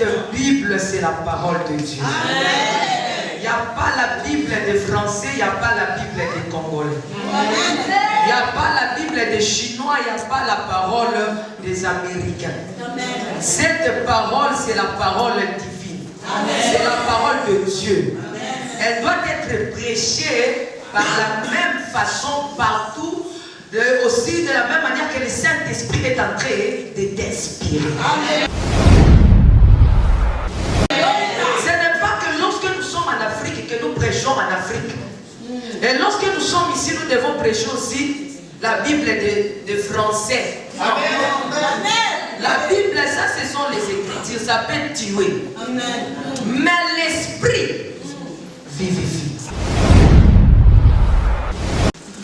Cette Bible, c'est la parole de Dieu. Il n'y a pas la Bible des Français, il n'y a pas la Bible des Congolais. Il n'y a pas la Bible des Chinois, il n'y a pas la parole des Américains. Cette parole, c'est la parole divine. C'est la parole de Dieu. Elle doit être prêchée par la même façon partout, aussi de la même manière que le Saint-Esprit est en train de t'inspirer. Ce n'est pas que lorsque nous sommes en Afrique que nous prêchons en Afrique. Et lorsque nous sommes ici, nous devons prêcher aussi la Bible de français. La Bible, ça, ce sont les Écritures, ça peut tuer. Mais l'Esprit vivifie.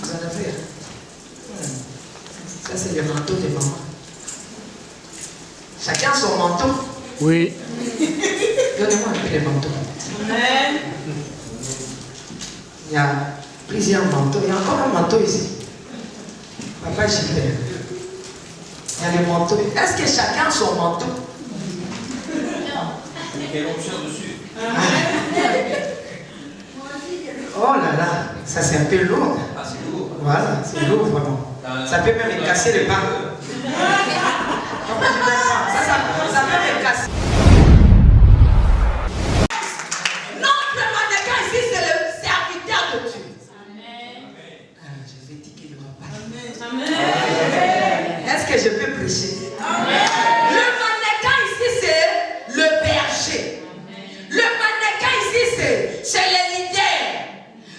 Vous en avez? Ça, c'est le manteau de maman. Chacun son manteau. Oui. Donnez-moi un peu les manteaux. Il y a plusieurs manteaux. Il y a encore un manteau ici. Papa Gilbert. Il y a les manteaux. Est-ce que chacun a son manteau? Quelle option dessus? Oh là là, ça c'est un peu lourd. Ah, c'est lourd. Voilà, c'est lourd vraiment. Ça peut même me casser les pas. Papa Gilbert, ça peut me casser. Notre mannequin ici, c'est le serviteur de Dieu. Je vais dire qu'il ne va pas. Est-ce que je peux prêcher? Le mannequin ici, c'est le berger. Le mannequin ici, c'est le leader.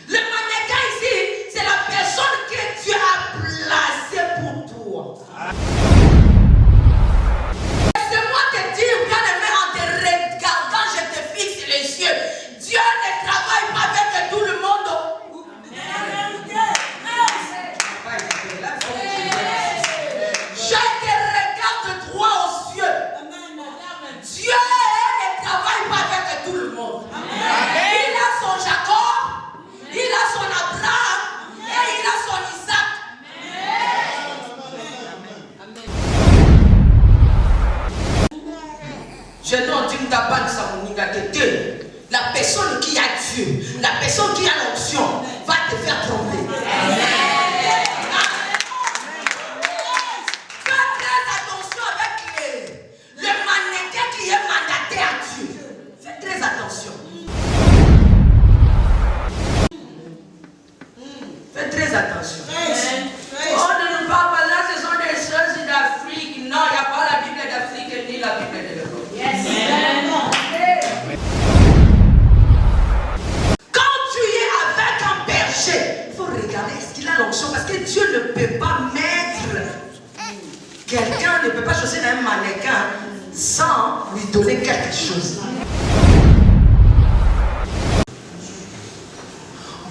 Le mannequin ici, c'est la personne que Dieu a placée pour toi. Laisse-moi te dire, bien-aimé, en te regardant, je te fixe les yeux. Dieu ne travaille pas avec tout le monde. Je te regarde droit aux yeux. Dieu ne travaille pas avec tout le monde. Il a son Jacob, il a son Abraham et il a son Isaac. Je donne une tabane samoninga que la personne qui a Dieu, la personne qui a l'onction va te faire trembler. Fais très attention avec le mannequin qui est mandaté à Dieu. Fais très attention. Fais très attention. Oh, ne nous parle pas là, ce sont des choses d'Afrique. Non, il n'y a pas la Bible d'Afrique ni la Bible de l'Europe. Quand tu es avec un berger, il faut regarder est-ce qu'il a l'onction, parce que Dieu ne peut pas mettre quelqu'un, ne peut pas choisir un mannequin sans lui donner quelque chose.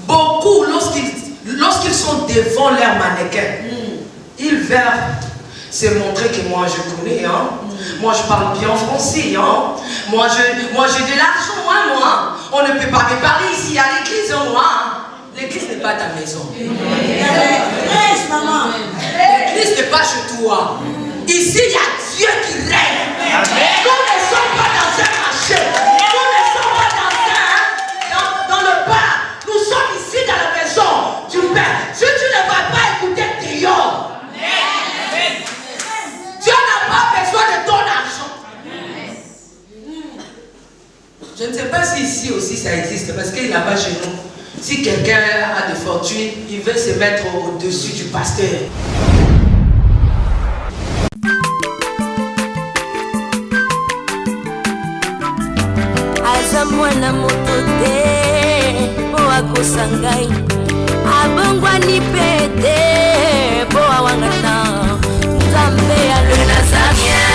Beaucoup, lorsqu'ils sont devant leur mannequin, ils veulent se montrer que moi je connais, hein. Moi je parle bien français, hein. Moi j'ai de l'argent, moi. On ne peut pas me parler ici à l'église, moi. L'église n'est pas ta maison. L'église n'est pas chez toi. Ici il y a Dieu qui règne. Nous ne sommes pas dans un marché. Nous ne sommes pas dans le bar. Nous sommes ici dans la maison du Père. Si tu ne vas pas écouter Dieu, Dieu n'a pas besoin de ton argent. Je ne sais pas si ici aussi ça existe, parce qu'il là-bas chez nous, si quelqu'un a de fortune, il veut se mettre au-dessus du pasteur. Mwana moto te po akosa ngai abongwani pete po awangata Nzambe ya le Nazarien,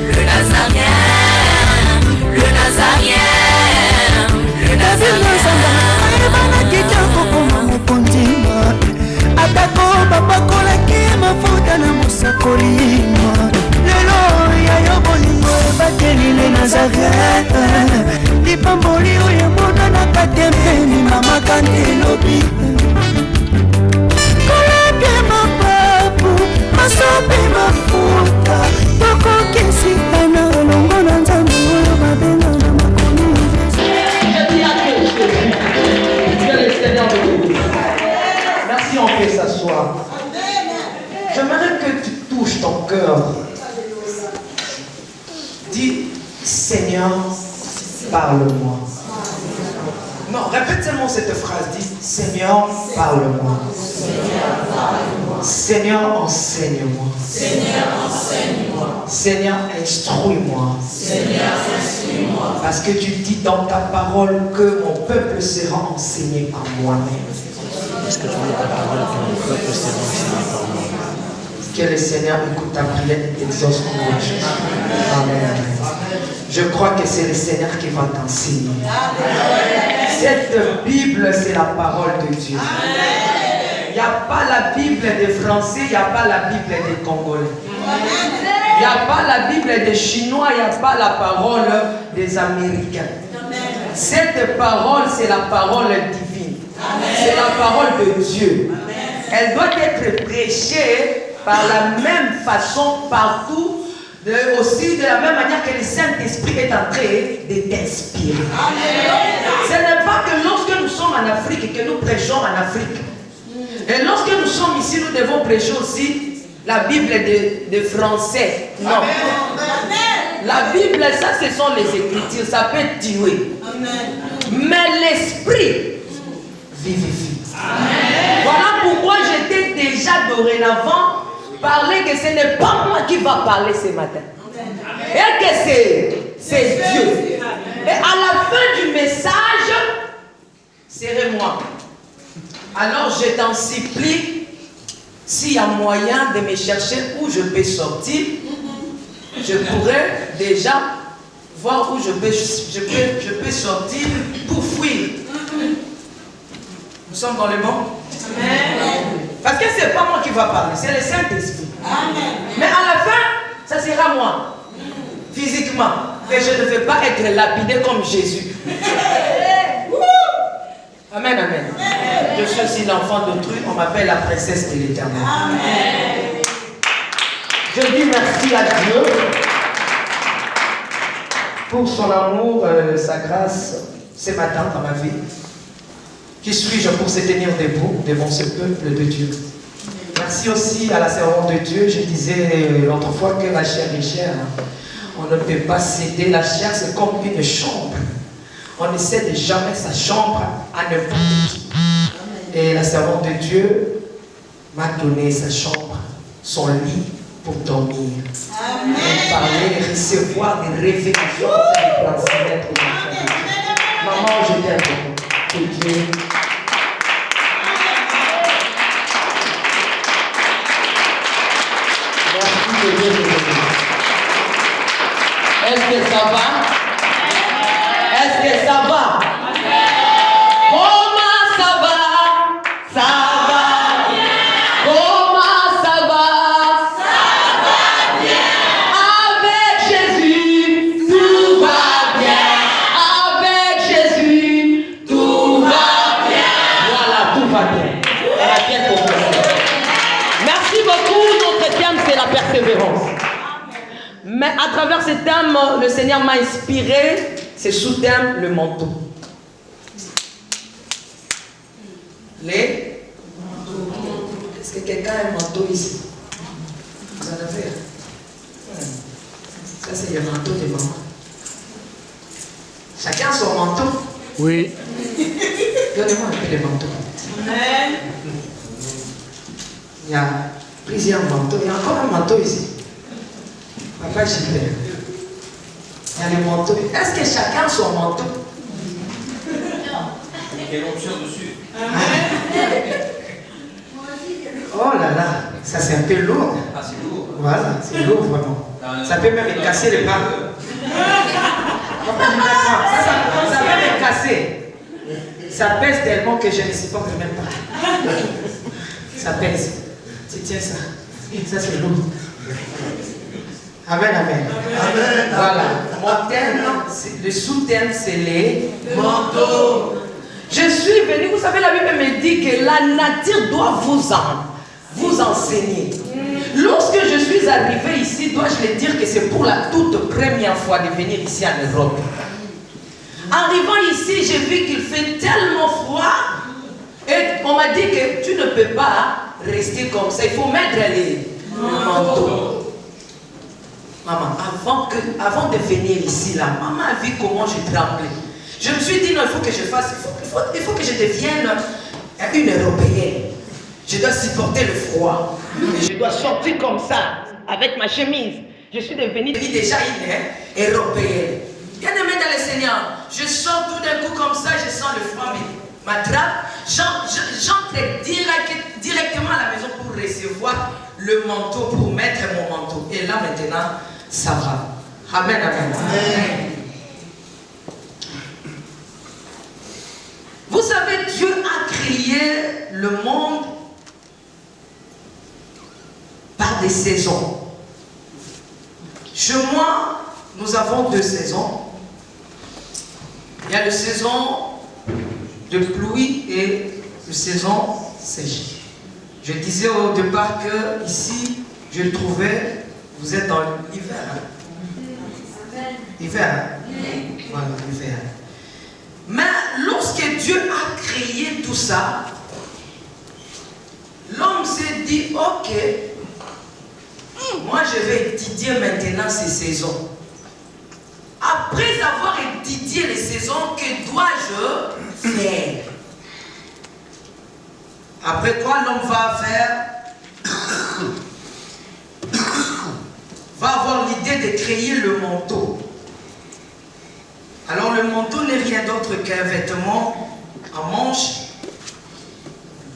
le Nazarien, le Nazarien, le Nazarien. Ebana kitoko koma mokondima atako bapakolaki mafuta na mosakolima lelo ya yo bolingo ebateli le Nazarien. Lipamboli oyo monanaka tempeni mama kandelobi koleke mapa Seigneur, parle-moi. Non, répète seulement cette phrase. Dis, Seigneur, parle-moi. Seigneur, enseigne-moi. Seigneur, instruis-moi. Parce que tu dis dans ta parole que mon peuple sera enseigné par moi-même. Parce que tu dis ta parole que mon peuple sera enseigné par moi-même. Que le Seigneur écoute ta prière et t'exauce en toi. Amen. Je crois que c'est le Seigneur qui va t'enseigner. Cette Bible, c'est la parole de Dieu. Il n'y a pas la Bible des Français, il n'y a pas la Bible des Congolais. Il n'y a pas la Bible des Chinois, il n'y a pas la parole des Américains. Cette parole, c'est la parole divine. C'est la parole de Dieu. Elle doit être prêchée par la même façon partout. Aussi de la même manière que le Saint-Esprit est en train de t'inspirer. Ce n'est pas que lorsque nous sommes en Afrique que nous prêchons en Afrique. Et lorsque nous sommes ici, nous devons prêcher aussi la Bible de français. Non. La Bible, ça ce sont les Écritures, ça peut tuer. Mais l'Esprit vivifie. Voilà pourquoi j'étais déjà dorénavant parler que ce n'est pas moi qui va parler ce matin. Et que c'est Dieu. Et à la fin du message, c'est moi. Alors je t'en supplie, s'il y a moyen de me chercher où je peux sortir, je pourrais déjà voir où je peux sortir pour fuir. Nous sommes dans le monde. Parce que ce n'est pas moi qui va parler, c'est le Saint-Esprit. Mais à la fin, ça sera moi. Physiquement. Et je ne vais pas être lapidé comme Jésus. Amen, amen. Je suis aussi l'enfant d'autrui, on m'appelle la princesse de l'Éternel. Je dis merci à Dieu pour son amour, sa grâce, ce matin dans ma vie. Qui suis-je pour se tenir debout devant ce peuple de Dieu? Merci aussi à la servante de Dieu. Je disais l'autre fois que la chair est chère. On ne peut pas céder. La chair, c'est comme une chambre. On ne cède jamais sa chambre à n'importe qui. Et la servante de Dieu m'a donné sa chambre, son lit pour dormir. Amen. Et parler, recevoir des révélations pour transmettre aux enfants de Dieu. Maman, je t'aime. Que Dieu. Est-ce que ça va? Est-ce que ça va? Comment ça va? Ça va bien. Comment ça va? Ça va bien. Avec Jésus, tout va bien. Avec Jésus, tout va bien. Voilà, tout va bien. On a bien compris. Merci beaucoup. Notre thème, c'est la persévérance. Mais à travers ce thème, le Seigneur m'a inspiré, c'est sous-thème le manteau. Les manteaux. Est-ce que quelqu'un a un manteau ici? Vous en avez un? Ça, c'est le manteau de maman. Chacun a son manteau? Oui. Donnez-moi un peu de manteau. Il y a plusieurs manteaux. Il y a encore un manteau ici. Papa Gilbert. Il y a le manteau. Est-ce que chacun a son manteau? Il y a l'onction dessus. Oh là là, ça c'est un peu lourd. Ah, c'est lourd. Voilà, c'est lourd vraiment. Ça peut même me casser les bras. Papa Gilbert, ça peut me casser. Ça pèse tellement que je ne supporte même pas. Ça pèse. Tu tiens ça. Ça c'est lourd. Amen, amen. Amen. Voilà. Mon thème, le sous-thème, c'est les manteaux. Je suis venu, vous savez, la Bible me dit que la nature doit vous enseigner. Lorsque je suis arrivé ici, dois-je le dire que c'est pour la toute première fois de venir ici en Europe. Arrivant ici, j'ai vu qu'il fait tellement froid et on m'a dit que tu ne peux pas rester comme ça. Il faut mettre les manteaux. Maman, avant de venir ici, là, maman a vu comment je tremblais. Je me suis dit, non, il faut que je fasse, il faut que je devienne une Européenne. Je dois supporter le froid. Et je dois sortir comme ça, avec ma chemise. Je suis devenue déjà une Européenne. Bien-aimé dans le Seigneur, je sors tout d'un coup comme ça, je sens le froid m'attrape. J'entre directement à la maison pour recevoir le manteau, pour mettre mon manteau. Et là maintenant, ça va. Amen, amen. Amen. Vous savez, Dieu a créé le monde par des saisons. Chez moi, nous avons 2 saisons. Il y a la saison de pluie et la saison sèche. Je disais au départ que ici, je le trouvais, vous êtes dans l'hiver. Hein? Hiver. Hein? Voilà, l'hiver. Mais lorsque Dieu a créé tout ça, l'homme s'est dit, ok, moi je vais étudier maintenant ces saisons. Après avoir étudié les saisons, que dois-je faire? Après quoi l'homme va faire? Va avoir l'idée de créer le manteau. Alors le manteau n'est rien d'autre qu'un vêtement en manche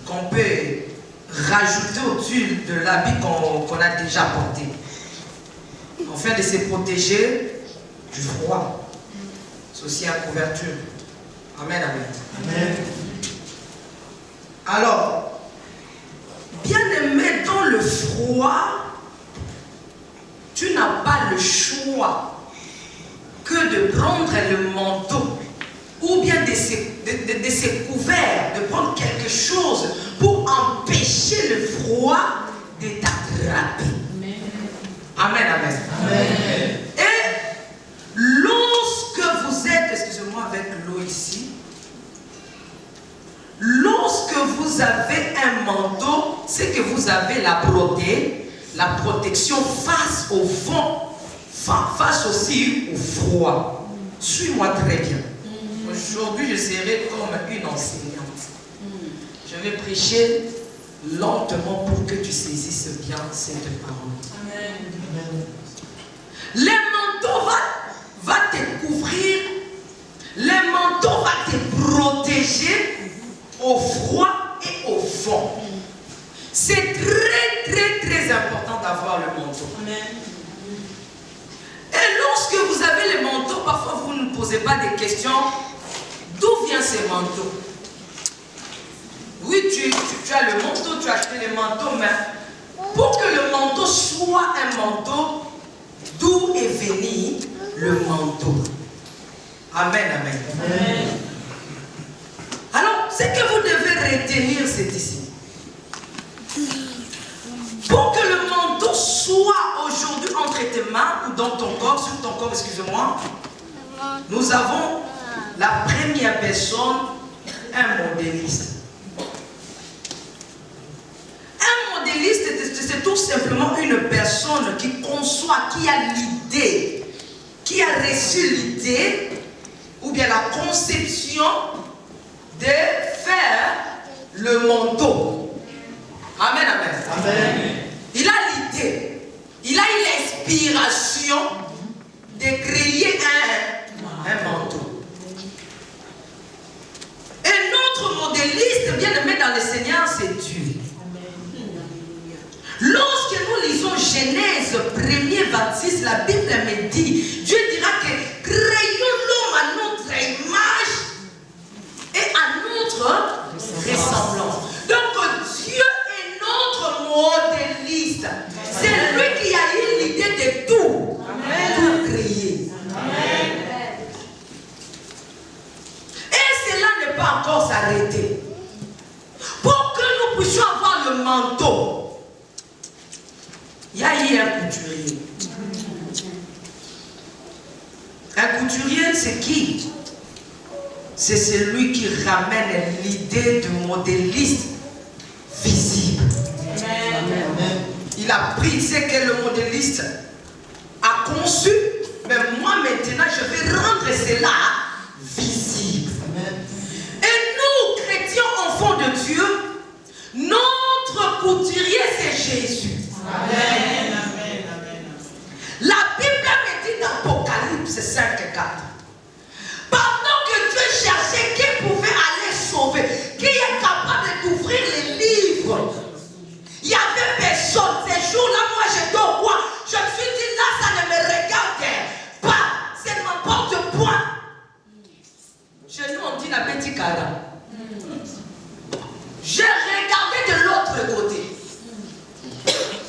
qu'on peut rajouter au-dessus de l'habit qu'on a déjà porté, afin de se protéger du froid. C'est aussi une couverture. Amen, amen. Amen. Alors, bien aimé, dans le froid, tu n'as pas le choix que de prendre le manteau ou bien de se couvrir, de prendre quelque chose pour empêcher le froid de t'attraper. Amen, amen. Amen. Et lorsque vous êtes, excusez-moi avec l'eau ici, lorsque vous avez un manteau, c'est que vous avez la protection face au vent, face aussi au froid. Suis-moi très bien. Aujourd'hui, je serai comme une enseignante. Je vais prêcher lentement pour que tu saisisses bien cette parole. Amen. Le manteau va te couvrir, le manteau va te protéger au froid et au vent. C'est très important d'avoir le manteau. Amen. Et lorsque vous avez le manteau, parfois vous ne posez pas de questions. D'où vient ce manteau? Oui, tu as le manteau, tu as acheté le manteau, mais pour que le manteau soit un manteau, d'où est venu le manteau? Amen, amen. Amen. Alors, ce que vous devez retenir, c'est ici. Pour que le manteau soit aujourd'hui entre tes mains ou dans ton corps, sur ton corps, excusez-moi, nous avons la première personne, un modéliste. Un modéliste, c'est tout simplement une personne qui conçoit, qui a l'idée, qui a reçu l'idée, ou bien la conception de faire le manteau. Amen, amen. Amen. Il a l'idée, il a eu l'inspiration de créer un manteau. Et notre modéliste, bien aimé dans le Seigneur, c'est Dieu. Lorsque nous lisons Genèse 1er 26, la Bible me dit, Dieu dira que créons l'homme à notre image et à notre ressemblance. Donc Dieu est notre modéliste. C'est lui qui a eu l'idée de tout, tout créer. Amen. Et cela n'est pas encore s'arrêter. Pour que nous puissions avoir le manteau, il y a eu un couturier. Un couturier, c'est qui? C'est celui qui ramène l'idée du modéliste visible. Amen. Il a pris ce que le modéliste a conçu, mais moi maintenant je vais rendre cela visible. Et nous, chrétiens, enfants de Dieu, notre couturier c'est Jésus. Amen. La Bible me dit dans Apocalypse 5:4. Pendant que Dieu cherchait qui pouvait aller sauver, qui est capable d'ouvrir les livres, il n'y avait personne. Ces jours-là, moi j'étais au roi. Je me suis dit, là, ça ne me regarde pas. Ça ne m'emporte point. Chez nous, on dit la petite cara. J'ai regardé de l'autre côté.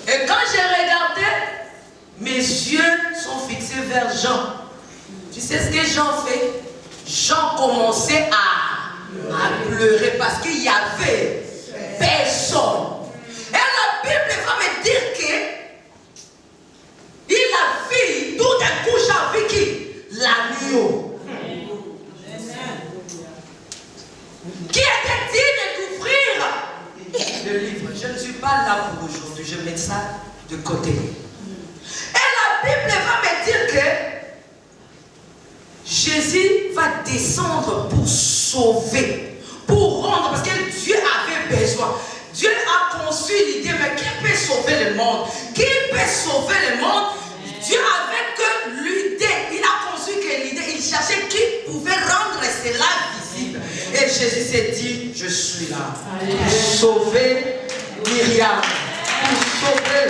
Et quand j'ai regardé, mes yeux sont fixés vers Jean. Tu sais ce que Jean fait? Jean commençait à pleurer parce qu'il y avait personne. Et la Bible va me dire que il a vu, tout d'un coup, j'ai vu qui? L'agneau. Qui était digne d'ouvrir le livre. Je ne suis pas là pour aujourd'hui, je mets ça de côté. Et la Bible va me dire que Jésus va descendre pour sauver, pour rendre, parce que Dieu avait besoin. Dieu a conçu l'idée, mais qui peut sauver le monde? Qui peut sauver le monde? Dieu avait que l'idée, il a conçu que l'idée, il cherchait qui pouvait rendre cela visible. Et Jésus s'est dit, je suis là pour sauver Myriam, pour sauver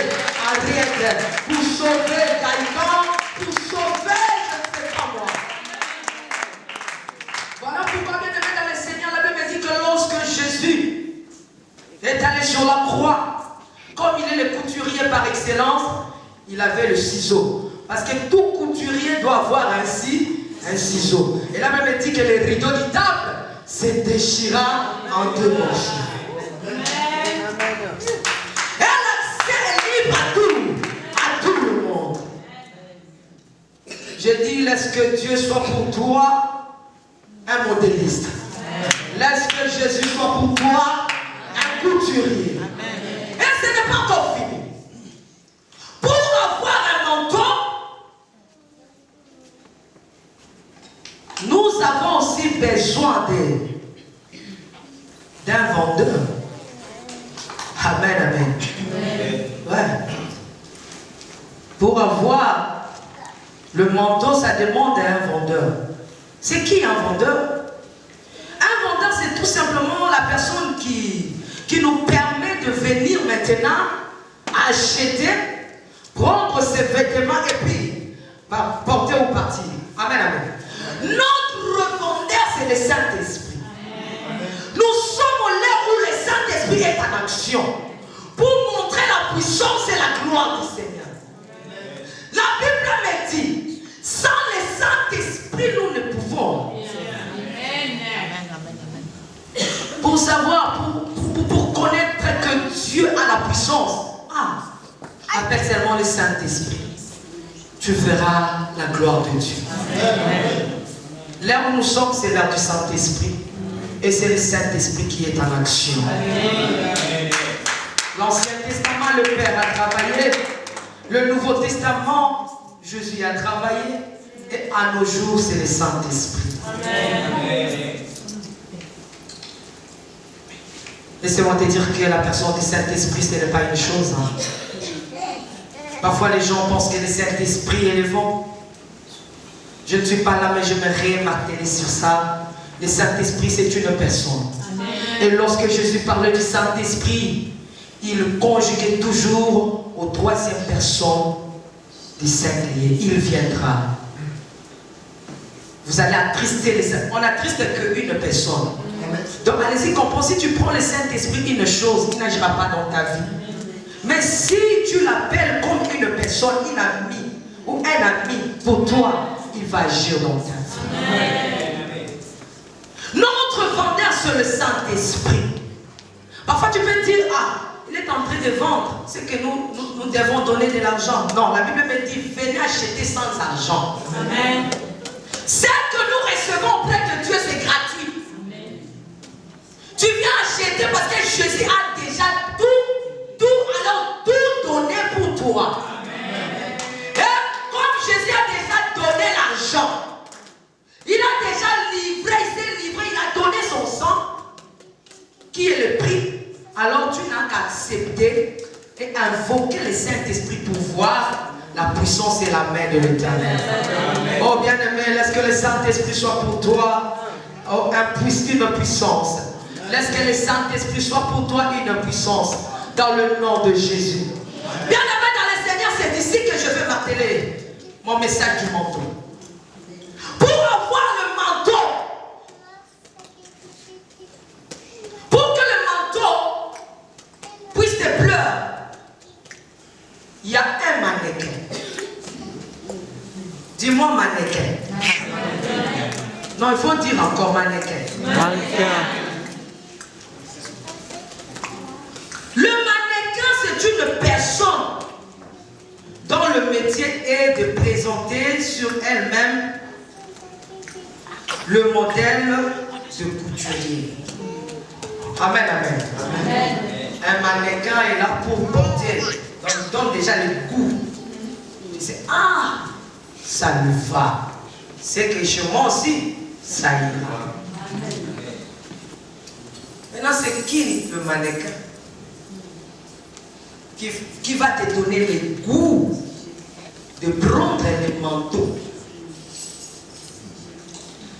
Adrienne, pour sauver Gaïtan, pour sauver, je ne sais pas moi. Voilà pourquoi, bien aimé dans le Seigneur, la Bible dit que lorsque Jésus est allé sur la croix, comme il est le couturier par excellence, il avait le ciseau. Parce que tout couturier doit avoir ainsi un ciseau. Et là même dit que le rideau du temple se déchira en deux morceaux. Et l'accès est libre à tout le monde. Je dis, laisse que Dieu soit pour toi un modéliste. Laisse que Jésus soit pour toi un couturier. Et ce n'est pas encore fini. Pour avoir un manteau, nous avons aussi besoin d'un vendeur. Amen, amen. Ouais. Pour avoir le manteau, ça demande un vendeur. C'est qui un vendeur? Un vendeur, c'est tout simplement la personne qui nous permet de venir maintenant acheter, prendre ses vêtements et puis porter ou partir. Amen, amen. Notre revendeur, c'est le Saint-Esprit. Nous sommes là où le Saint-Esprit est en action pour montrer la puissance et la gloire du Seigneur. La Bible me dit, sans le Saint-Esprit, nous ne pouvons. Pour savoir, pour connaître que Dieu a la puissance, appelle seulement le Saint-Esprit. Tu verras la gloire de Dieu. Là où nous sommes, c'est l'heure du Saint-Esprit. Et c'est le Saint-Esprit qui est en action. L'Ancien Testament, le Père a travaillé. Le Nouveau Testament, Jésus a travaillé. Et à nos jours, c'est le Saint-Esprit. Laissez-moi te dire que la personne du Saint-Esprit, ce n'est pas une chose. Parfois, les gens pensent que le Saint-Esprit est le vent. Je ne suis pas là, mais je me marteler sur ça. Le Saint-Esprit, c'est une personne. Amen. Et lorsque Jésus parlait du Saint-Esprit, il conjuguait toujours aux troisième personne du singulier. Il viendra. Vous allez attrister les saints. On n'attriste qu'une personne. Donc allez-y, comprends. Si tu prends le Saint-Esprit, une chose, il n'agira pas dans ta vie. Mais si tu l'appelles comme une personne, une amie ou un ami pour toi, il va agir dans ta vie. Notre vendeur, c'est le Saint-Esprit. Parfois tu peux dire, il est en train de vendre, c'est que nous devons donner de l'argent. Non, la Bible me dit, venez acheter sans argent. Amen. Ce que nous recevons auprès de Dieu, c'est gratuit. Amen. Tu viens acheter parce que Jésus a déjà tout donné pour toi. Amen. Et comme méditer et invoquer le Saint-Esprit pour voir la puissance et la main de l'Éternel. Oh bien-aimé, laisse que le Saint-Esprit soit pour toi une puissance. Laisse que le Saint-Esprit soit pour toi une puissance dans le nom de Jésus. Bien-aimé dans le Seigneur, c'est ici que je vais m'atteler mon message du manteau. Pour avoir le manteau, pour que le manteau puisse te pleurer, il y a un mannequin. Dis-moi mannequin. Non, il faut dire encore mannequin. Le mannequin, c'est une personne dont le métier est de présenter sur elle-même le modèle de couturier. Amen, amen. Un mannequin est là pour porter. Donc, donne déjà le goût. Tu sais, ah, ça lui va. C'est que chez moi aussi, ça ira. Maintenant, c'est qui le mannequin qui va te donner le goût de prendre le manteau?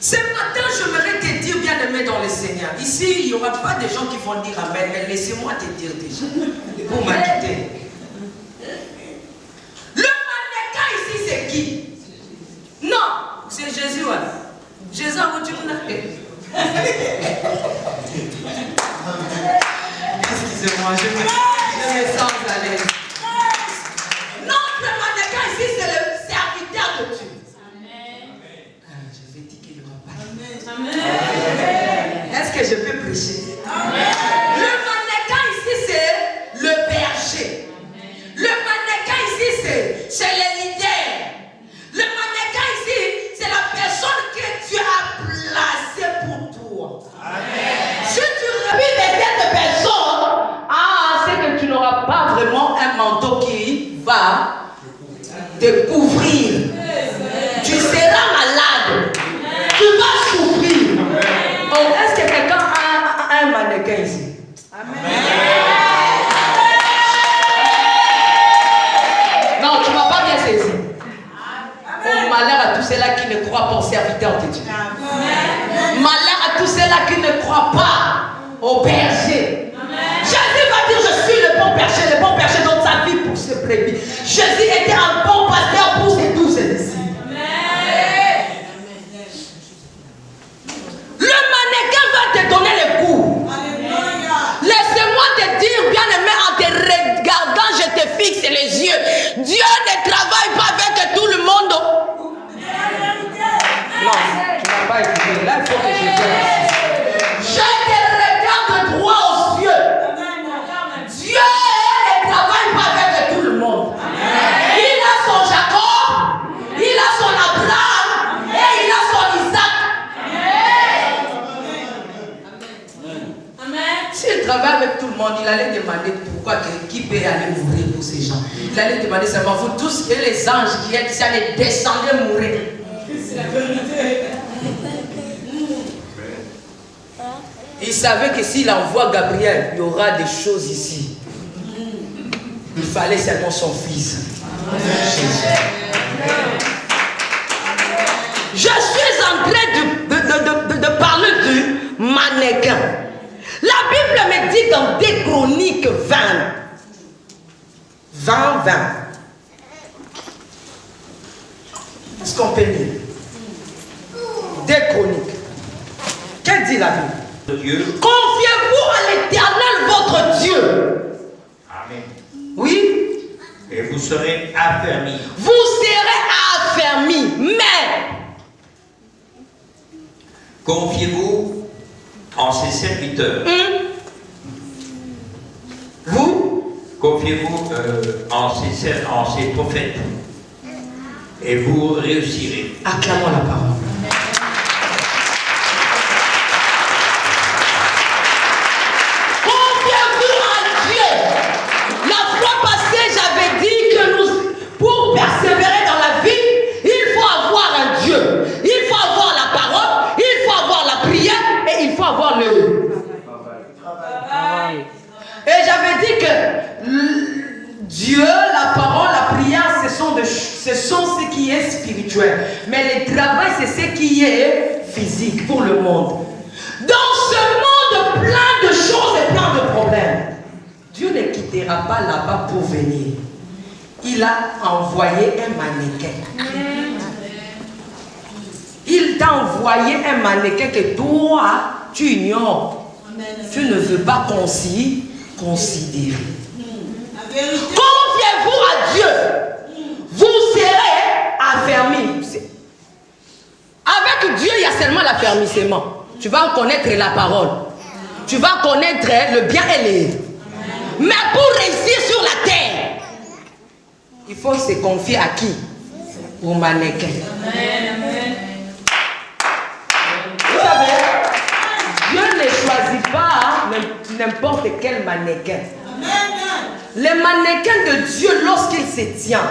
Ce matin, j'aimerais te dire, bien-aimé dans le Seigneur, ici, il n'y aura pas de gens qui vont dire Amen, mais laissez-moi te dire déjà, pour m'inquiéter. Le mannequin ici, c'est qui? Non, c'est Jésus. Ouais. Jésus, où tu m'as dit? Excusez-moi, je me sens à l'aise. Notre mannequin ici, c'est le serviteur de Dieu. Je vais dire qu'il n'y aura pas. Amen. Est-ce que je peux prêcher? Amen. Le mannequin ici, c'est le berger. Amen. Le mannequin ici, c'est le leader. Le mannequin ici, c'est la personne que Dieu a placée pour toi. Amen. Si tu revis cette personne, c'est que tu n'auras pas vraiment un manteau qui va te couvrir. Tu seras malade. Tu vas souffrir. Oh, est-ce que quelqu'un a un mannequin ici? Amen. Non, tu ne m'as pas bien saisi. Oh, malheur à tous ceux-là qui ne croient pas au serviteur de Dieu. Malheur à tous ceux-là qui ne croient pas au berger. Jésus va dire, je suis le bon berger donne sa vie pour ses brebis. Jésus était un bon pasteur pour ses 12 disciples. Le mannequin va te donner le coup. Laissez-moi te dire, bien-aimé, en te regardant, je te fixe les yeux. Dieu ne travaille pas avec tout le monde. Non, tu n'as pas écouté. Là, il faut que je dise. Je te regarde droit aux yeux. Dieu ne travaille pas avec tout le monde. Il a son Jacob, il a son Abraham et il a son Isaac. S'il travaille avec tout le monde, il allait demander pourquoi qui peut aller mourir pour ces gens. Il allait demander seulement vous tous et les anges qui êtes ici allez descendre mourir. C'est la vérité. Il savait que s'il envoie Gabriel, il y aura des choses ici. Il fallait seulement son fils. Je suis en train de parler du mannequin. La Bible me dit dans 2 Chroniques 20. Est-ce qu'on peut lire 2 Chroniques. Qu'est-ce dit la Bible? Dieu. Confiez-vous à l'Éternel votre Dieu. Amen. Oui. Et vous serez affermis. Vous serez affermis. Mais confiez-vous en ses serviteurs. Vous confiez-vous en ses prophètes. Et vous réussirez. acclamons la parole. Pour persévérer dans la vie, il faut avoir un Dieu. Il faut avoir la parole, il faut avoir la prière et il faut avoir le travail. Et j'avais dit que Mais le travail, c'est ce qui est physique pour le monde. Dans ce monde plein de choses et plein de problèmes, Dieu ne quittera pas là-bas pour venir. Il a envoyé un mannequin. Il t'a envoyé un mannequin que toi, tu ignores. Tu ne veux pas considérer. Confiez-vous à Dieu. Vous serez affermis. Avec Dieu, il y a seulement l'affermissement. Tu vas connaître la parole. Tu vas connaître le bien et le. Mais pour réussir sur la terre, il faut se confier à qui? Au mannequin. Vous savez, Dieu ne choisit pas n'importe quel mannequin. Le mannequin de Dieu, lorsqu'il se tient,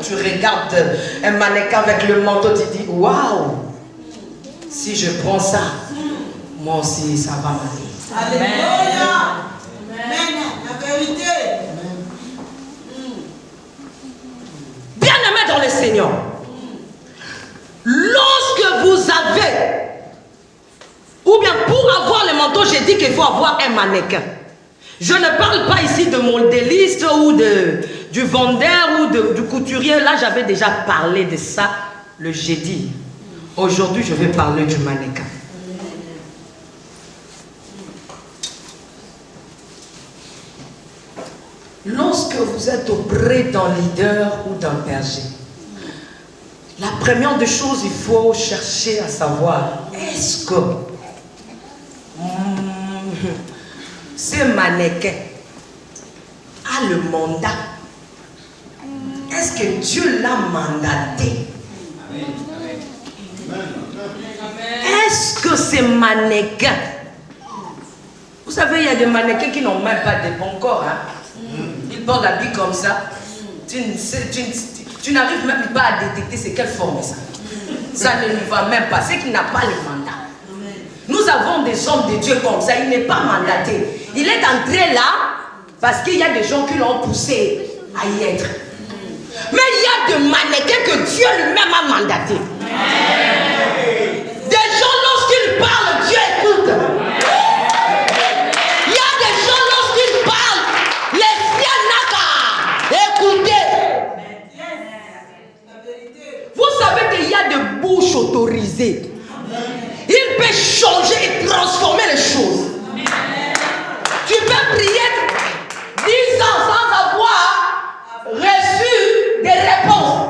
tu regardes un mannequin avec le manteau, tu dis, waouh, si je prends ça, moi aussi, ça va m'aller. Alléluia. Amen. La vérité. Bien-aimés dans le Seigneur, lorsque vous avez, ou bien pour avoir le manteau, j'ai dit qu'il faut avoir un mannequin. Je ne parle pas ici de modéliste ou du vendeur ou du couturier. Là, j'avais déjà parlé de ça le jeudi. Aujourd'hui, je vais parler du mannequin. Lorsque vous êtes auprès d'un leader ou d'un berger, la première des choses, il faut chercher à savoir, est-ce que ce mannequin a le mandat? Est-ce que Dieu l'a mandaté? Est-ce que ces mannequins, vous savez, il y a des mannequins qui n'ont même pas de bon corps, hein? Ils portent l'habit comme ça. Tu n'arrives même pas à détecter c'est quelle forme ça. Ça ne lui va même pas. C'est qu'il n'a pas le mandat. Nous avons des hommes de Dieu comme ça. Il n'est pas mandaté. Il est entré là parce qu'il y a des gens qui l'ont poussé à y être. Mais il y a des mannequins que Dieu lui-même a mandaté. Des gens, lorsqu'ils parlent, Dieu écoute. Il y a des gens, lorsqu'ils parlent, les ciels n'ont qu'à écouter. Vous savez qu'il y a des bouches autorisées. Il peut changer et transformer les choses. Tu peux prier 10 ans sans avoir reçu des réponses.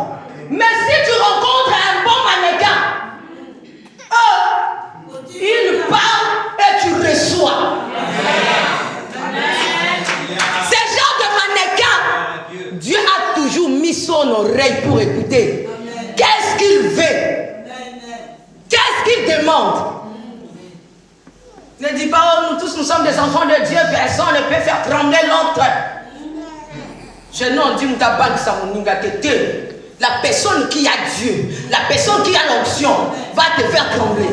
Mais si tu rencontres un bon mannequin, il parle et tu reçois. Ce genre de mannequin, Dieu a toujours mis son oreille pour écouter. Qu'est-ce qu'il veut? Qu'est-ce qu'il demande? Ne dis pas, oh, nous tous nous sommes des enfants de Dieu, personne ne peut faire trembler l'autre. Je n'en dis pas que ça la personne qui a Dieu, la personne qui a l'onction, va te faire trembler.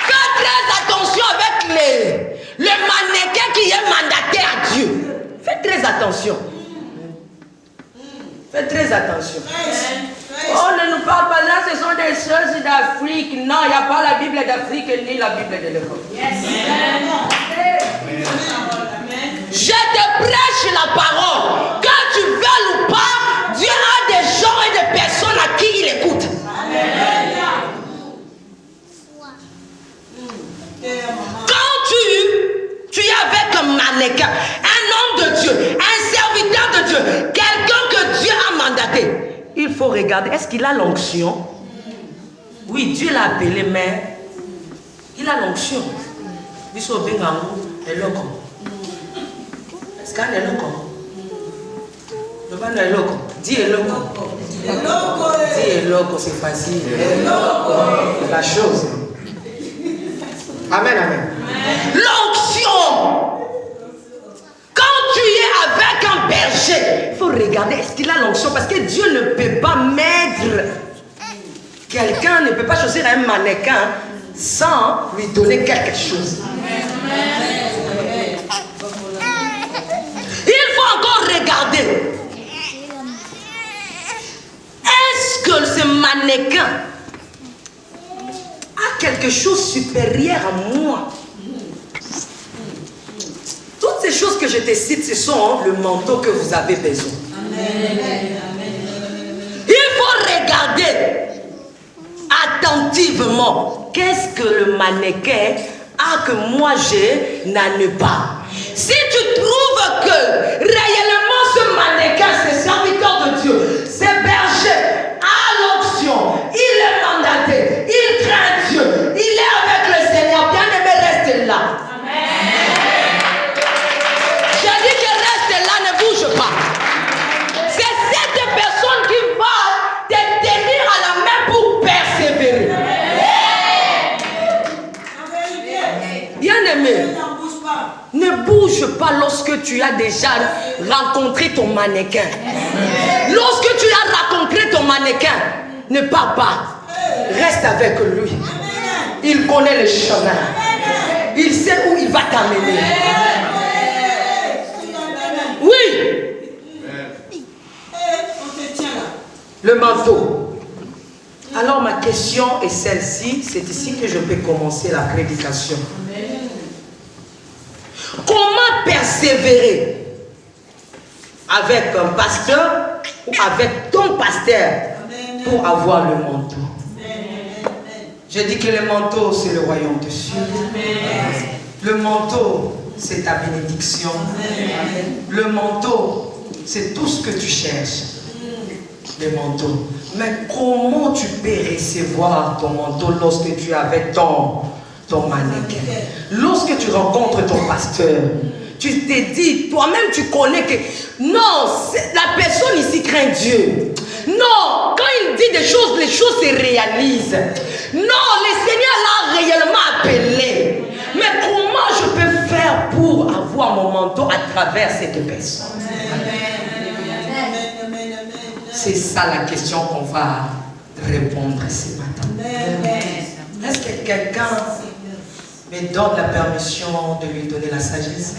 Fais très attention avec le mannequin qui est mandaté à Dieu. Fais très attention. Fais très attention. Oh, ne nous parle pas là, ce sont des choses d'Afrique. Non, il n'y a pas la Bible d'Afrique ni la Bible de l'Europe. Je te prêche la parole. Que tu veuilles ou pas, Dieu a des gens et des personnes à qui il écoute. Quand tu es avec un mannequin, un homme de Dieu, un serviteur de Dieu, quelqu'un que Dieu a mandaté, il faut regarder, est-ce qu'il a l'onction? Oui, Dieu l'a appelé, mais il a l'onction. Est-ce qu'il est loco? Dis loco. Dis loco, c'est facile. La chose. Amen, amen. L'onction. Quand tu es avec un berger, il faut regarder, est-ce qu'il a l'onction? Parce que Dieu ne peut pas mettre quelqu'un, ne peut pas choisir un mannequin sans lui donner quelque chose. Il faut encore regarder. mannequin a quelque chose de supérieur à moi. Toutes ces choses que je te cite, ce sont le manteau que vous avez besoin. Il faut regarder attentivement qu'est-ce que le mannequin a que moi je n'en pas. Si tu trouves que réellement ce mannequin, c'est serviteur de Dieu, c'est berger, à l'onction, il est mandaté, il craint Dieu, il est avec le Seigneur, bien aimé, reste là. J'ai dit que reste là, ne bouge pas. C'est cette personne qui va te tenir à la main pour persévérer. Bien aimé, ne bouge pas lorsque tu as déjà rencontré ton mannequin. Lorsque tu as rencontré ton mannequin, ne pars pas. Reste avec lui. Il connaît le chemin. Il sait où il va t'amener. Oui. Le manteau. Alors ma question est celle-ci. C'est ici que je peux commencer la prédication. Comment persévérer avec un pasteur ou avec ton pasteur pour avoir le manteau? Je dis que le manteau, c'est le royaume des cieux. Le manteau, c'est ta bénédiction. Le manteau, c'est tout ce que tu cherches. Le manteau. Mais comment tu peux recevoir ton manteau lorsque tu es avec ton mannequin? Lorsque tu rencontres ton pasteur, tu te dis, toi-même tu connais que non, la personne ici craint Dieu. Non, quand il dit des choses, les choses se réalisent. Non, le Seigneur l'a réellement appelé. Mais comment je peux faire pour avoir mon manteau à travers cette personne? C'est ça la question qu'on va répondre ce matin. Est-ce que quelqu'un me donne la permission de lui donner la sagesse?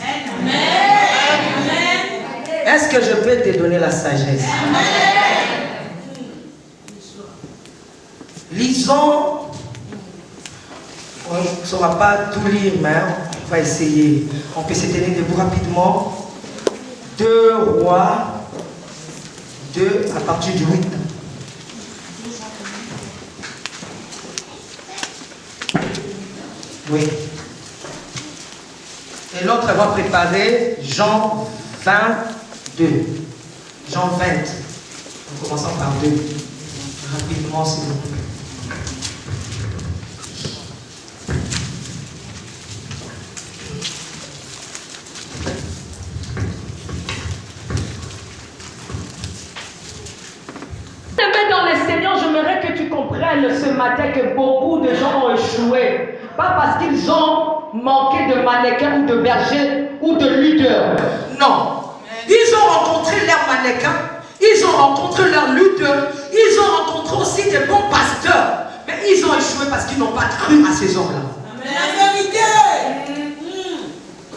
Est-ce que je peux te donner la sagesse? Lisons, on ne saura pas tout lire, mais on va essayer. On peut se tenir debout rapidement. 2 Rois 2 à partir du 8. Oui. Et l'autre va préparer Jean 22. Jean 20. En commençant par 2. Rapidement, s'il vous plaît. Dans le Seigneur, j'aimerais que tu comprennes ce matin que beaucoup de gens ont échoué. Pas parce qu'ils ont manqué de mannequins ou de bergers ou de leaders. Non. Ils ont rencontré leurs mannequins, ils ont rencontré leurs leaders, ils ont rencontré aussi des bons pasteurs. Mais ils ont échoué parce qu'ils n'ont pas cru à ces hommes-là. La vérité.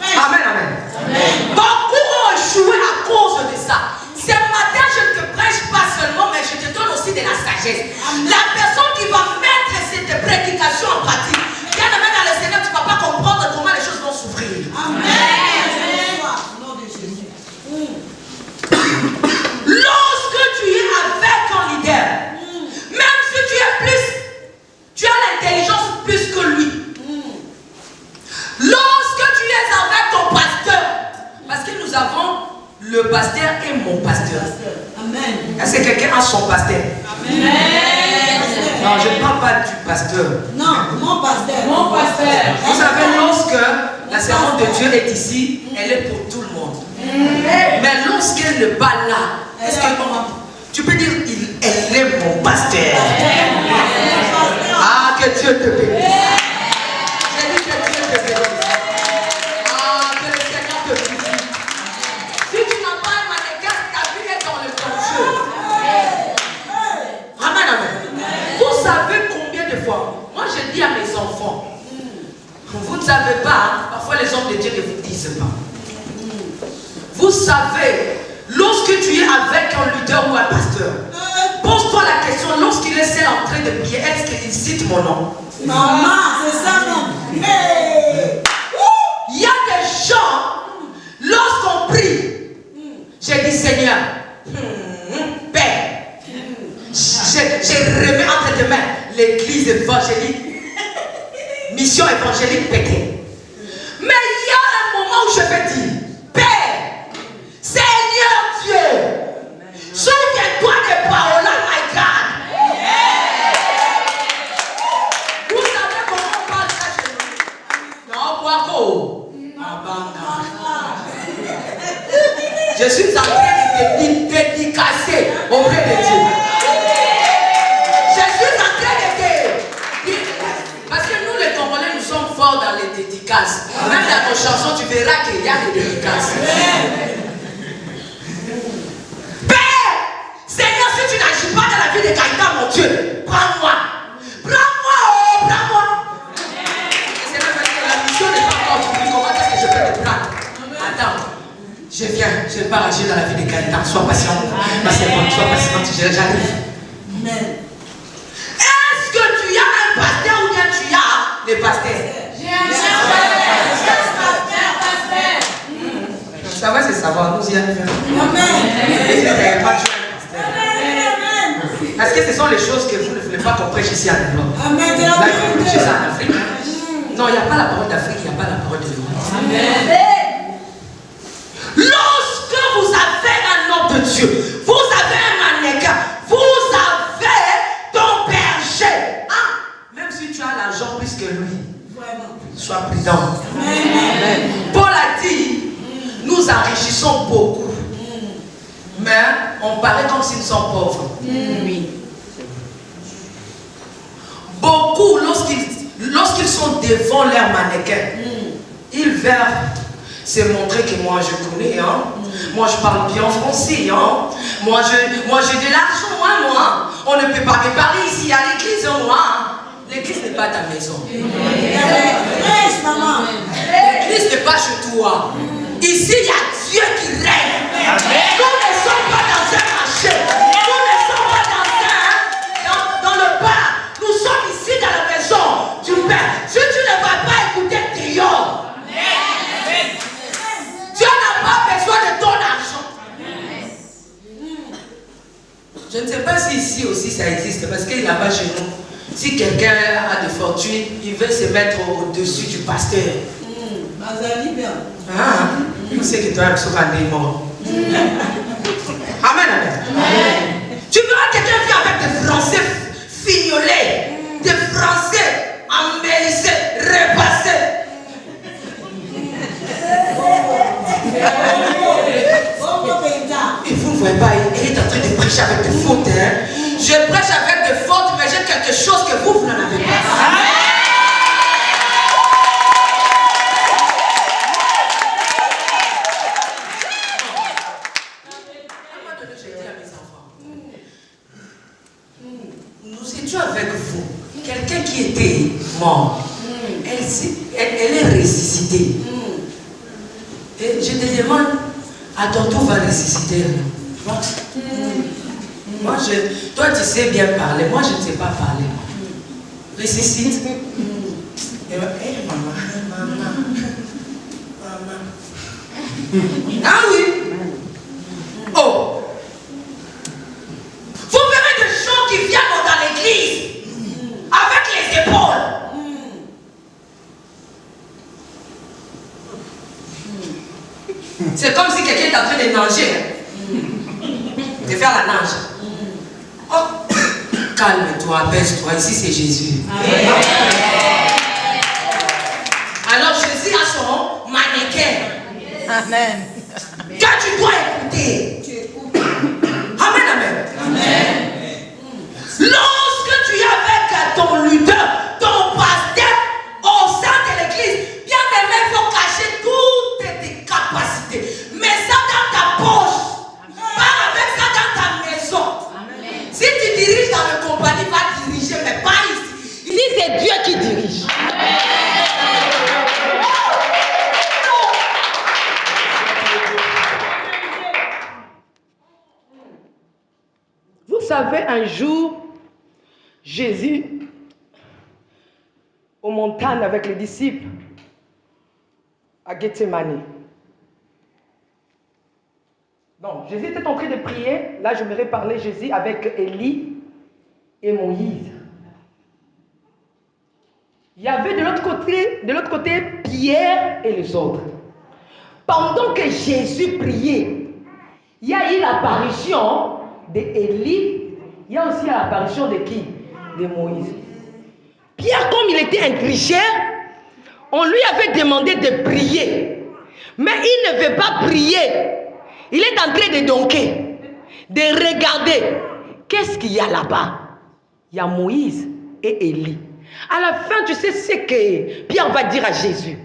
Amen, amen. Beaucoup ont échoué à cause de ça. Ce matin, je ne te prêche pas seulement, mais je te donne aussi de la sagesse. La personne qui va mettre cette prédication en pratique, bien aimé dans le Seigneur, tu ne vas pas comprendre comment les choses vont s'ouvrir. Amen. Lorsque tu es avec un leader, même si tu as l'intelligence plus que lui. Lorsque tu es avec ton pasteur, parce que nous avons le pasteur et mon pasteur. Amen. Est-ce que quelqu'un a son pasteur? Amen. Non, je ne parle pas du pasteur. Non, mon pasteur. Mon pasteur. Vous savez, lorsque la servante de Dieu est ici, elle est pour tout le monde. Mais lorsqu'elle n'est pas là, est-ce que tu peux dire, elle est mon pasteur? Ah, que Dieu te bénisse. J'ai dit que Dieu te bénisse. Ah, que le Seigneur te bénisse. Si tu n'as pas un mannequin, ta vie est dans le contrôle. Amen, amen. Vous savez combien de fois, moi je dis à mes enfants, vous ne savez pas, parfois les hommes de Dieu ne vous disent pas. Vous savez, lorsque tu es avec un leader ou un pasteur, pose-toi la question, lorsqu'il est seul de prier, est-ce qu'il cite mon nom? Maman, c'est ça, non? Hey. Il y a des gens, lorsqu'on prie, j'ai dit Seigneur, Père, je remets entre tes mains l'église évangélique, mission évangélique pétée. Mais il y a un moment où je vais dire, Père, Seigneur Dieu, souviens-toi des paroles, my God. Vous savez comment on parle ça chez nous? Non, Wako. Je suis en train de te dédicacer auprès de Dieu. Je suis en train de te... Parce que nous les Congolais, nous sommes forts dans les dédicaces. Même dans nos chansons, tu verras qu'il y a des dédicaces. Père, Seigneur, si tu n'agis pas dans la vie de Gaïta, mon Dieu, prends-moi. Prends-moi, oh, prends-moi. C'est même parce que la mission n'est pas encore finie. Comment est-ce que je peux te prendre? Attends. Je viens, je ne vais pas agir dans la vie de Gaëtan. Sois patient. Sois patiente, j'arrive. Est-ce que tu as un pasteur ou bien tu as les pasteurs? J'ai un pasteur. Ça va, c'est savoir. Nous y arrivons. Amen. Parce que ce sont les choses que vous ne voulez pas qu'on prêche ici à Développe. Amen. Là, il faut prêcher ça en Afrique. Non, il n'y a pas la parole d'Afrique, il n'y a pas la parole de l'Europe. Amen. Lorsque vous avez un homme de Dieu, vous avez un mannequin, vous avez ton berger. Ah, même si tu as l'argent plus que lui, sois prudent. Amen. Paul a dit, nous enrichissons beaucoup, mais on paraît comme s'ils sont pauvres. Oui. Beaucoup, lorsqu'ils sont devant leur mannequin, ils veulent se montrer que moi je connais, hein. Moi je parle bien français, hein. Moi j'ai de l'argent, moi. On ne peut pas me parler ici à l'église, moi. L'église n'est pas ta maison. L'église n'est pas chez toi. Ici il y a Dieu qui règne. Nous ne sommes pas dans un marché. Nous ne sommes pas dans le bar. Nous sommes ici dans la maison du Père. Si tu ne vas pas écouter Dieu, Dieu n'a pas besoin de ton argent. Je ne sais pas si ici aussi ça existe, parce que là-bas chez nous, si quelqu'un a de fortune, il veut se mettre au-dessus du pasteur. Ah, je sais que toi, tu vas aller mort. Amen, amen. Tu verras quelqu'un vient avec des Français fignolés, des Français embellissés, repassés. Et vous ne voyez pas, il est en train de prêcher avec des fautes. Hein? Je prêche avec des fautes, mais j'ai quelque chose que vous n'en avez pas. Nous étions avec vous. Quelqu'un qui était mort, elle est ressuscitée. Et je te demande, à ton tour, va ressusciter. Moi, toi, tu sais bien parler. Moi, je ne sais pas parler. Ressuscite. Maman. Ah oui. Oh. Vous verrez des gens qui viennent dans l'église avec les épaules. C'est comme si quelqu'un est en train de nager. De faire la nage. Oh, calme-toi, apaise-toi. Ici, c'est Jésus. Amen. Alors, Jésus a son mannequin. Amen. Quand tu dois écouter, tu écoutes. Amen, amen. Amen. Lorsque tu es avec ton lutteur, ton pasteur, au sein de l'église, bien aimé, il faut cacher toutes tes capacités. Mets ça dans ta poche. Pars avec ça dans ta maison. Amen. Si tu diriges dans la compagnie, va diriger, mais pas ici. Ici, c'est Dieu qui dirige. Amen. Vous savez, un jour, Jésus, aux montagnes avec les disciples, à Gethsemane. Donc, Jésus était en train de prier. Là, je voudrais parler Jésus avec Élie et Moïse. Il y avait de l'autre côté, Pierre et les autres. Pendant que Jésus priait, il y a eu l'apparition d'Élie. Il y a aussi l'apparition de qui? De Moïse. Pierre, comme il était un tricheur, on lui avait demandé de prier. Mais il ne veut pas prier. Il est en train de donker, de regarder. Qu'est-ce qu'il y a là-bas? Il y a Moïse et Élie. À la fin, tu sais ce que Pierre va dire à Jésus.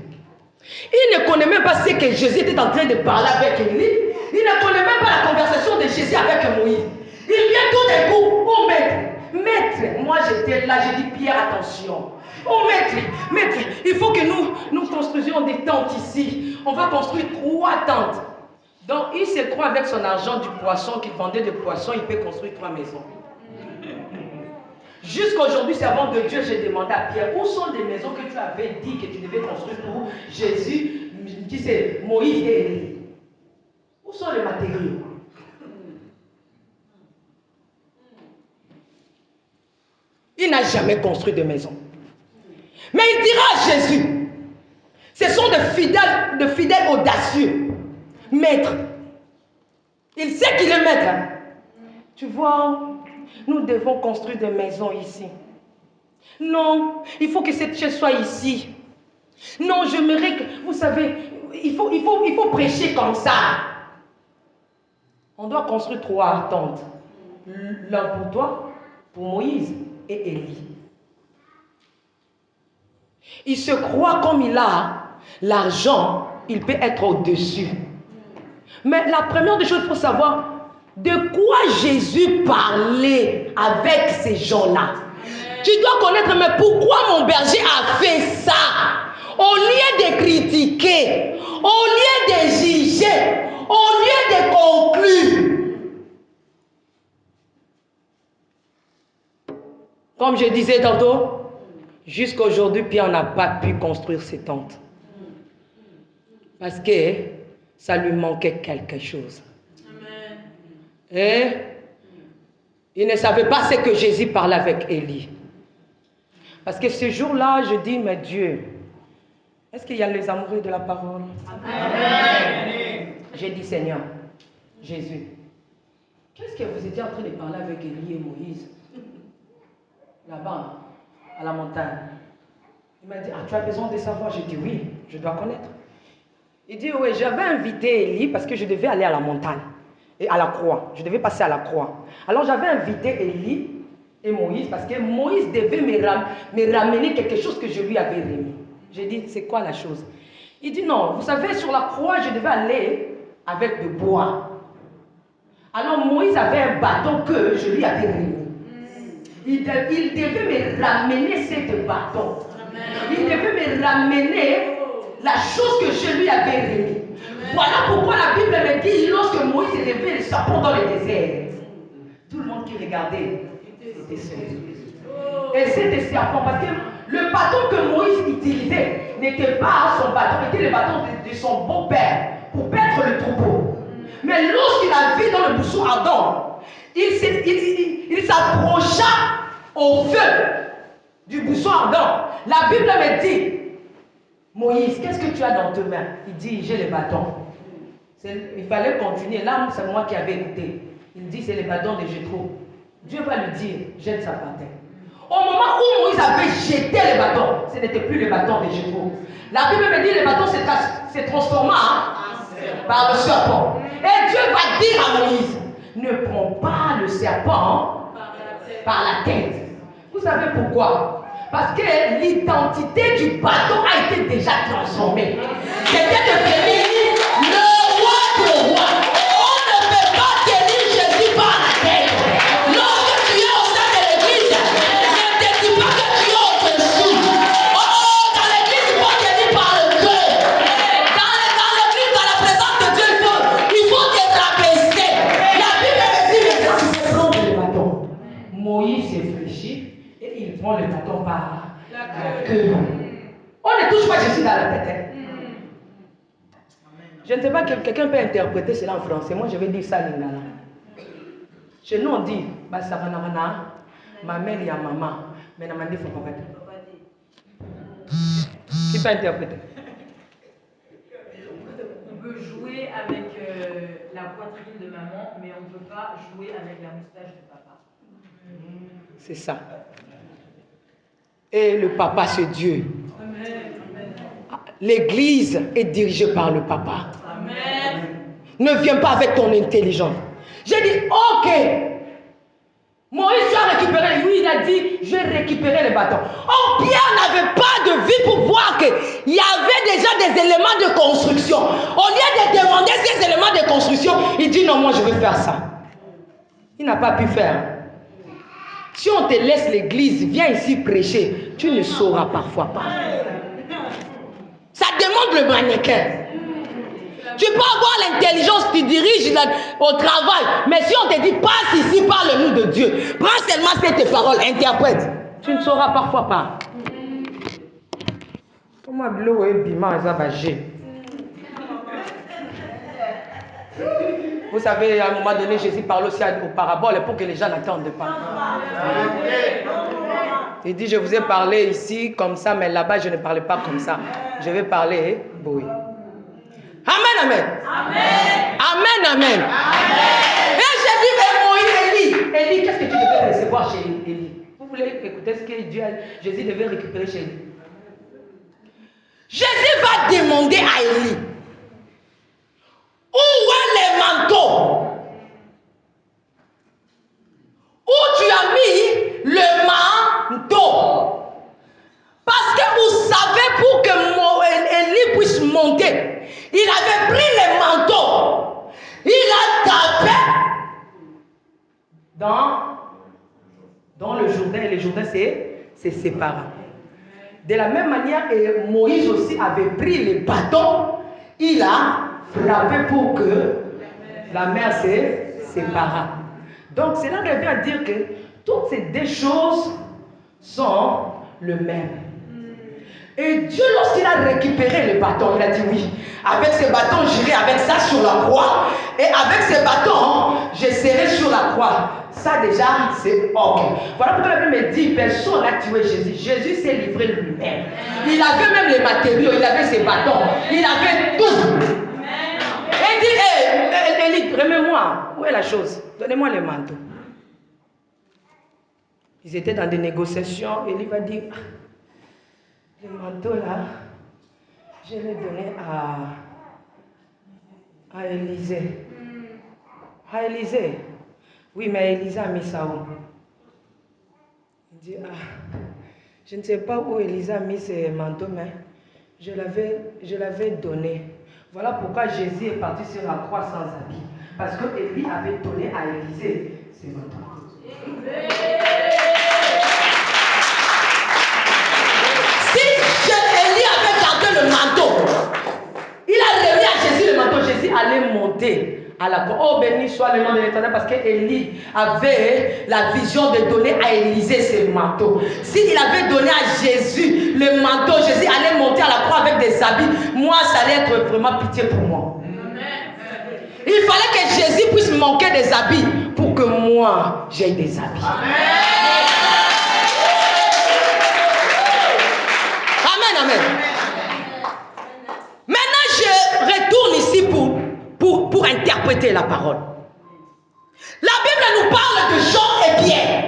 Il ne connaît même pas ce que Jésus était en train de parler avec Élie. Il ne connaît même pas la conversation de Jésus avec Moïse. Il vient tout d'un coup, oh maître, moi j'étais là, j'ai dit Pierre, attention. Oh maître, il faut que nous construisions des tentes ici. On va construire 3 tentes. Donc il se croit avec son argent du poisson, qu'il vendait des poissons, il peut construire 3 maisons. Jusqu'aujourd'hui, servant de Dieu, j'ai demandé à Pierre, où sont les maisons que tu avais dit que tu devais construire pour Jésus, qui c'est Moïse et Élie? Où sont les matériaux? Il n'a jamais construit de maison. Mais il dira à Jésus, ce sont de fidèles audacieux. Maître. Il sait qu'il est maître. Tu vois, nous devons construire des maisons ici. Non, il faut que cette chaise soit ici. Non, j'aimerais que, vous savez, il faut prêcher comme ça. On doit construire 3 tentes. L'un pour toi, pour Moïse et Élie. Il se croit comme il a l'argent, il peut être au-dessus. Mais la première des choses, il faut savoir de quoi Jésus parlait avec ces gens-là. Tu dois connaître, mais pourquoi mon berger a fait ça? Au lieu de critiquer, au lieu de juger, au lieu de conclure. Comme je disais tantôt, jusqu'à aujourd'hui, Pierre n'a pas pu construire ses tentes. Parce que ça lui manquait quelque chose. Amen. Et il ne savait pas ce que Jésus parlait avec Élie. Parce que ce jour-là, je dis, mais Dieu, est-ce qu'il y a les amoureux de la parole? Amen. J'ai dit, Seigneur, Jésus, qu'est-ce que vous étiez en train de parler avec Élie et Moïse? Là-bas, à la montagne. Il m'a dit, tu as besoin de savoir? J'ai dit, oui, je dois connaître. Il dit, oui, j'avais invité Élie parce que je devais aller à la montagne et à la croix. Je devais passer à la croix. Alors j'avais invité Élie et Moïse parce que Moïse devait me ramener quelque chose que je lui avais remis. J'ai dit, c'est quoi la chose? Il dit, non, vous savez, sur la croix, je devais aller avec du bois. Alors Moïse avait un bâton que je lui avais remis. Il devait me ramener cet bâton. Il devait me ramener la chose que je lui avais remis. Voilà pourquoi la Bible me dit, lorsque Moïse est levé le serpent dans le désert, tout le monde qui regardait était seul. Et c'était serpent parce que le bâton que Moïse utilisait n'était pas son bâton, c'était le bâton de son beau-père pour paître le troupeau. Mais lorsqu'il a vu dans le buisson ardent, il s'approcha au feu du buisson ardent. La Bible me dit, Moïse, qu'est-ce que tu as dans tes mains? Il dit, j'ai le bâton. Il fallait continuer. Là, c'est moi qui avais écouté. Il dit, c'est le bâton de Jéthro. Dieu va lui dire, jette sa bâton. Au moment où Moïse avait jeté le bâton, ce n'était plus le bâton de Jéthro. La Bible me dit, le bâton s'est transformé par le serpent. Et Dieu va dire à Moïse, ne prends pas le serpent par la tête. Vous savez pourquoi? Parce que l'identité du bâton a été déjà transformée. C'était devenu le roi des rois. On ne peut pas tenir Jésus par la tête. Lorsque tu es au sein de l'église, ne te dis pas que tu es au-dessus. Oh, dans l'église, il faut tenir par le cœur. Dans l'église, dans la présence de Dieu, il faut te rabaisser. La Bible me dit, mais c'est prendre le bâton. Moïse réfléchit. prends le bâton par la queue. On ne touche pas Jésus dans la tête. Hein. Je ne sais pas que quelqu'un peut interpréter cela en français. Moi, je vais dire ça en lingala. Chez nous, on dit, ma mère et ma maman, mais na mandi faut pas. Qui peut interpréter? On peut jouer avec la poitrine de maman, mais on ne peut pas jouer avec la moustache de papa. C'est ça. Et le papa, c'est Dieu. L'église est dirigée par le papa. Amen. Ne viens pas avec ton intelligence. J'ai dit, ok. Moïse, tu as récupéré. Oui, il a dit, je vais récupérer les bâtons. Oh, Pierre n'avait pas de vue pour voir qu'il y avait déjà des éléments de construction. Au lieu de demander ces éléments de construction, il dit, non, moi, je vais faire ça. Il n'a pas pu faire. Si on te laisse l'église, viens ici prêcher, tu ne sauras parfois pas. Ça demande le mannequin. Tu peux avoir l'intelligence, tu diriges au travail, mais si on te dit passe ici, parle-nous de Dieu, prends seulement cette parole, interprète, tu ne sauras parfois pas. Vous savez, à un moment donné, Jésus parle aussi aux paraboles pour que les gens n'attendent pas. Il dit, je vous ai parlé ici comme ça, mais là-bas, je ne parlais pas comme ça. Je vais parler, oui. Amen, amen. Amen. Amen, amen. Et j'ai dit, mais Moïse, Élie, qu'est-ce que tu devais recevoir chez Élie? Vous voulez écouter ce que Jésus devait récupérer chez Élie? Jésus va demander à Élie, où est les manteaux? Où tu as mis le manteau? Parce que vous savez, pour que Élie puisse monter, il avait pris les manteaux. Il a tapé dans le Jourdain. Et le Jourdain, c'est séparé. De la même manière, Moïse aussi avait pris les bâtons. Il a frappé pour que la mer se sépare. Donc, cela revient à dire que toutes ces deux choses sont le même. Et Dieu, lorsqu'il a récupéré le bâton, il a dit oui, avec ce bâton, j'irai avec ça sur la croix. Et avec ce bâton, je serai sur la croix. Ça déjà, c'est ok. Voilà pourquoi la Bible me dit, personne n'a tué Jésus. Jésus s'est livré lui-même. Il avait même les matériaux, il avait ses bâtons, il avait tout. Et il dit, Élie, remets-moi, où est la chose? Donnez-moi les manteaux. Ils étaient dans des négociations, Élie va dire, le manteau là, je l'ai donné à Élisée. À Élisée. Oui, mais Élisée a mis ça où? Il dit, je ne sais pas où Élisée a mis ses manteaux, mais je l'avais donné. Voilà pourquoi Jésus est parti sur la croix sans habit. Parce que Élie avait donné à Élisée ses manteaux. Élie avait gardé le manteau. Il a remis à Jésus le manteau. Jésus allait monter à la croix. Oh, béni soit le nom de l'Éternel, parce qu'Élie avait la vision de donner à Élisée ce manteau. S'il avait donné à Jésus le manteau, Jésus allait monter à la croix avec des habits. Moi, ça allait être vraiment pitié pour moi. Il fallait que Jésus puisse manquer des habits pour que moi, j'aie des habits. Amen. Maintenant, je retourne ici pour interpréter la parole. La Bible nous parle de Jean et Pierre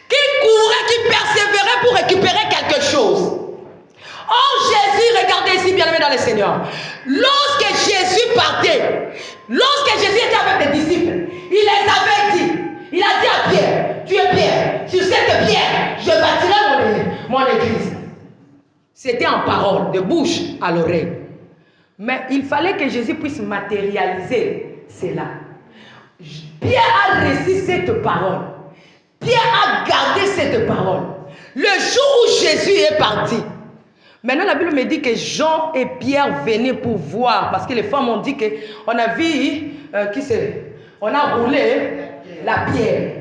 qui couraient, qui persévéraient pour récupérer quelque chose. Oh Jésus, regardez ici, bien aimé dans le Seigneur. Lorsque Jésus partait, lorsque Jésus était avec les disciples, il les avait dit, il a dit à Pierre, tu es Pierre, sur cette pierre, je bâtirai mon église. C'était en parole, de bouche à l'oreille. Mais il fallait que Jésus puisse matérialiser cela. Pierre a reçu cette parole. Pierre a gardé cette parole. Le jour où Jésus est parti, maintenant la Bible me dit que Jean et Pierre venaient pour voir, parce que les femmes ont dit qu'on a vu, on a roulé la pierre.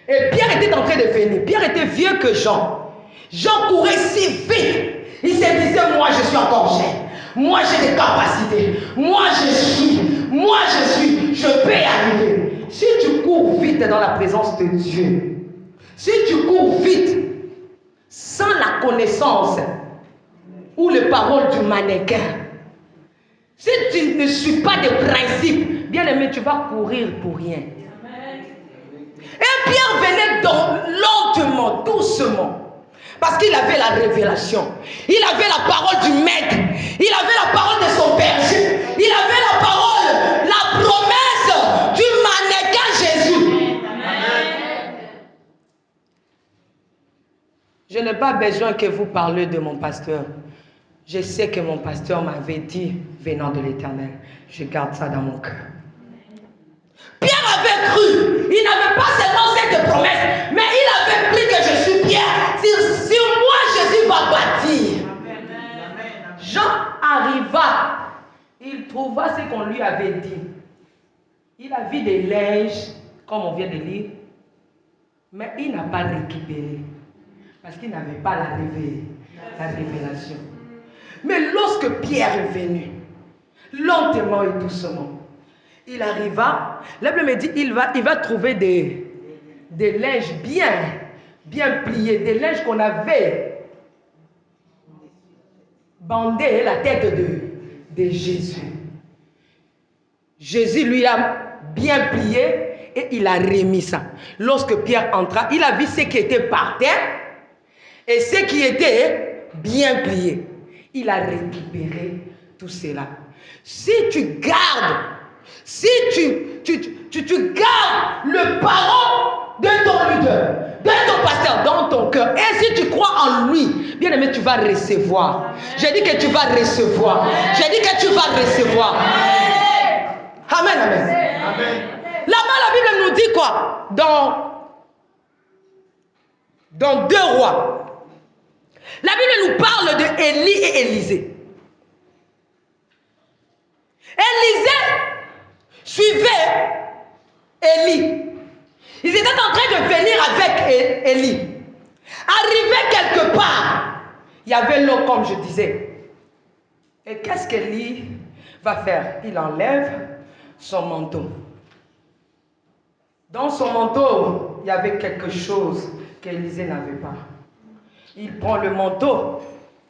Et Pierre était en train de venir. Pierre était vieux que Jean. Jean courait si vite. Il se disait, moi je suis encore jeune. Moi j'ai des capacités. Moi je suis. Je peux y arriver. Si tu cours vite dans la présence de Dieu, si tu cours vite sans la connaissance ou les paroles du mannequin, si tu ne suis pas des principes, bien aimé, tu vas courir pour rien. Et Pierre venait donc lentement, doucement. Parce qu'il avait la révélation. Il avait la parole du maître. Il avait la parole de son berger. Il avait la parole, la promesse du mannequin Jésus. Je n'ai pas besoin que vous parliez de mon pasteur. Je sais que mon pasteur m'avait dit, venant de l'Éternel. Je garde ça dans mon cœur. Pierre avait cru. Il n'avait pas seulement cette promesse, mais il avait pris que je suis Pierre. Sur moi, Jésus va bâtir. Jean arriva. Il trouva ce qu'on lui avait dit. Il a vu des linges, comme on vient de lire, mais il n'a pas récupéré. Parce qu'il n'avait pas la révélation. Mais lorsque Pierre est venu, lentement et doucement, il arriva, la Bible me dit, il va trouver des linges bien pliés, des linges qu'on avait bandé la tête de Jésus. Jésus lui a bien plié et il a remis ça. Lorsque Pierre entra, il a vu ce qui était par terre et ce qui était bien plié. Il a récupéré tout cela. Si tu gardes, si tu gardes le parole de ton leader, de ton pasteur dans ton cœur, et si tu crois en lui, bien aimé, tu vas recevoir. J'ai dit que tu vas recevoir. J'ai dit que tu vas recevoir. Amen, amen. Là-bas, la Bible nous dit quoi? Dans 2 Rois. La Bible nous parle de Élie et Élisée. Élisée suivait Élie. Ils étaient en train de venir avec Élie. Arrivé quelque part, il y avait l'eau, comme je disais. Et qu'est-ce qu'Élie va faire? Il enlève son manteau. Dans son manteau, il y avait quelque chose qu'Élisée n'avait pas. Il prend le manteau,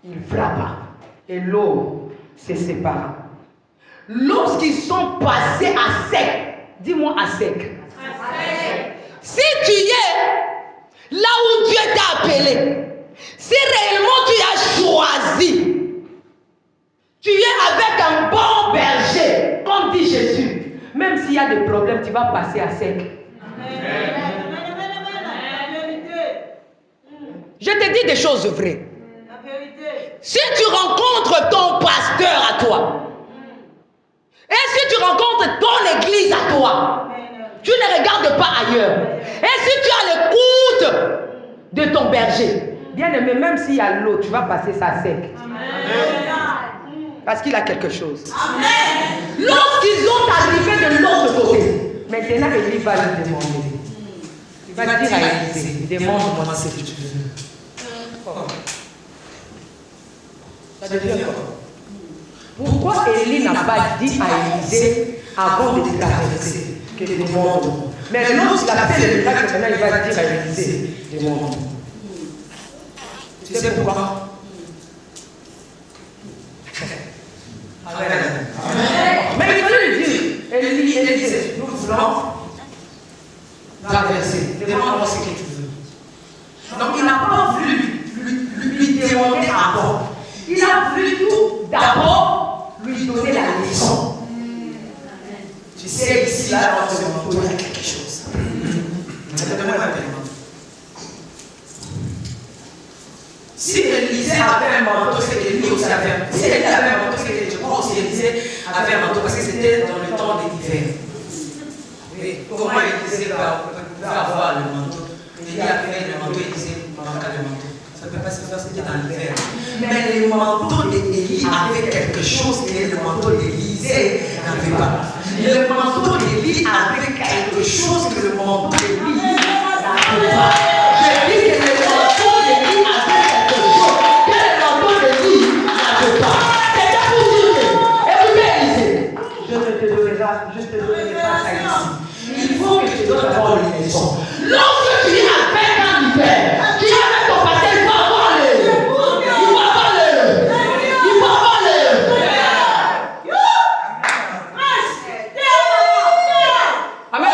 il frappa, et l'eau se sépara. Lorsqu'ils sont passés à sec, dis-moi à sec. Si tu es là où Dieu t'a appelé, si réellement tu as choisi, tu es avec un bon berger, comme dit Jésus, même s'il y a des problèmes, tu vas passer à sec. Je te dis des choses vraies. Si tu rencontres ton pasteur à toi, et si tu rencontres ton église à toi, tu ne regardes pas ailleurs. Et si tu as l'écoute de ton berger, bien aimé, même s'il y a l'eau, tu vas passer ça sec. Parce qu'il a quelque chose. Lorsqu'ils ont arrivé de l'autre côté, maintenant Élie va lui demander. Il va dire à Élisée, demande-moi ce que tu veux. Ça devient quoi? Pourquoi Élie n'a pas dit à Élisée avant de traverser que demande? Mais lorsqu'il a fait le miracle, maintenant il va dire à Élisée, demande. Tu sais pourquoi? Amen. Mais il fallait lui dire, Élisée, nous voulons traverser. Demande-moi ce que tu veux. Donc il n'a pas voulu lui demander avant. Il a voulu tout d'abord lui donner la leçon. Tu sais, ici, là, dans ce manteau, il y a quelque chose. Si Élisée avait un manteau, c'est qu'Élie aussi avait un manteau. Si Élie avait un manteau, c'est que je crois aussi Élisée avait un manteau, parce que c'était dans le temps de l'hiver. Mais comment Élisée pouvait avoir le manteau? Élie avait le manteau, Élisée manqua le manteau. Ça ne peut pas se faire, c'était dans l'hiver. Mais le manteau d'Élie avait quelque chose que le manteau d'Élisée n'avait pas. Le manteau d'Élie avait quelque chose que le manteau d'Élie n'avait maison. Lorsque tu es avec un leader, tu es avec ton pasteur, il faut avoir le. Amen.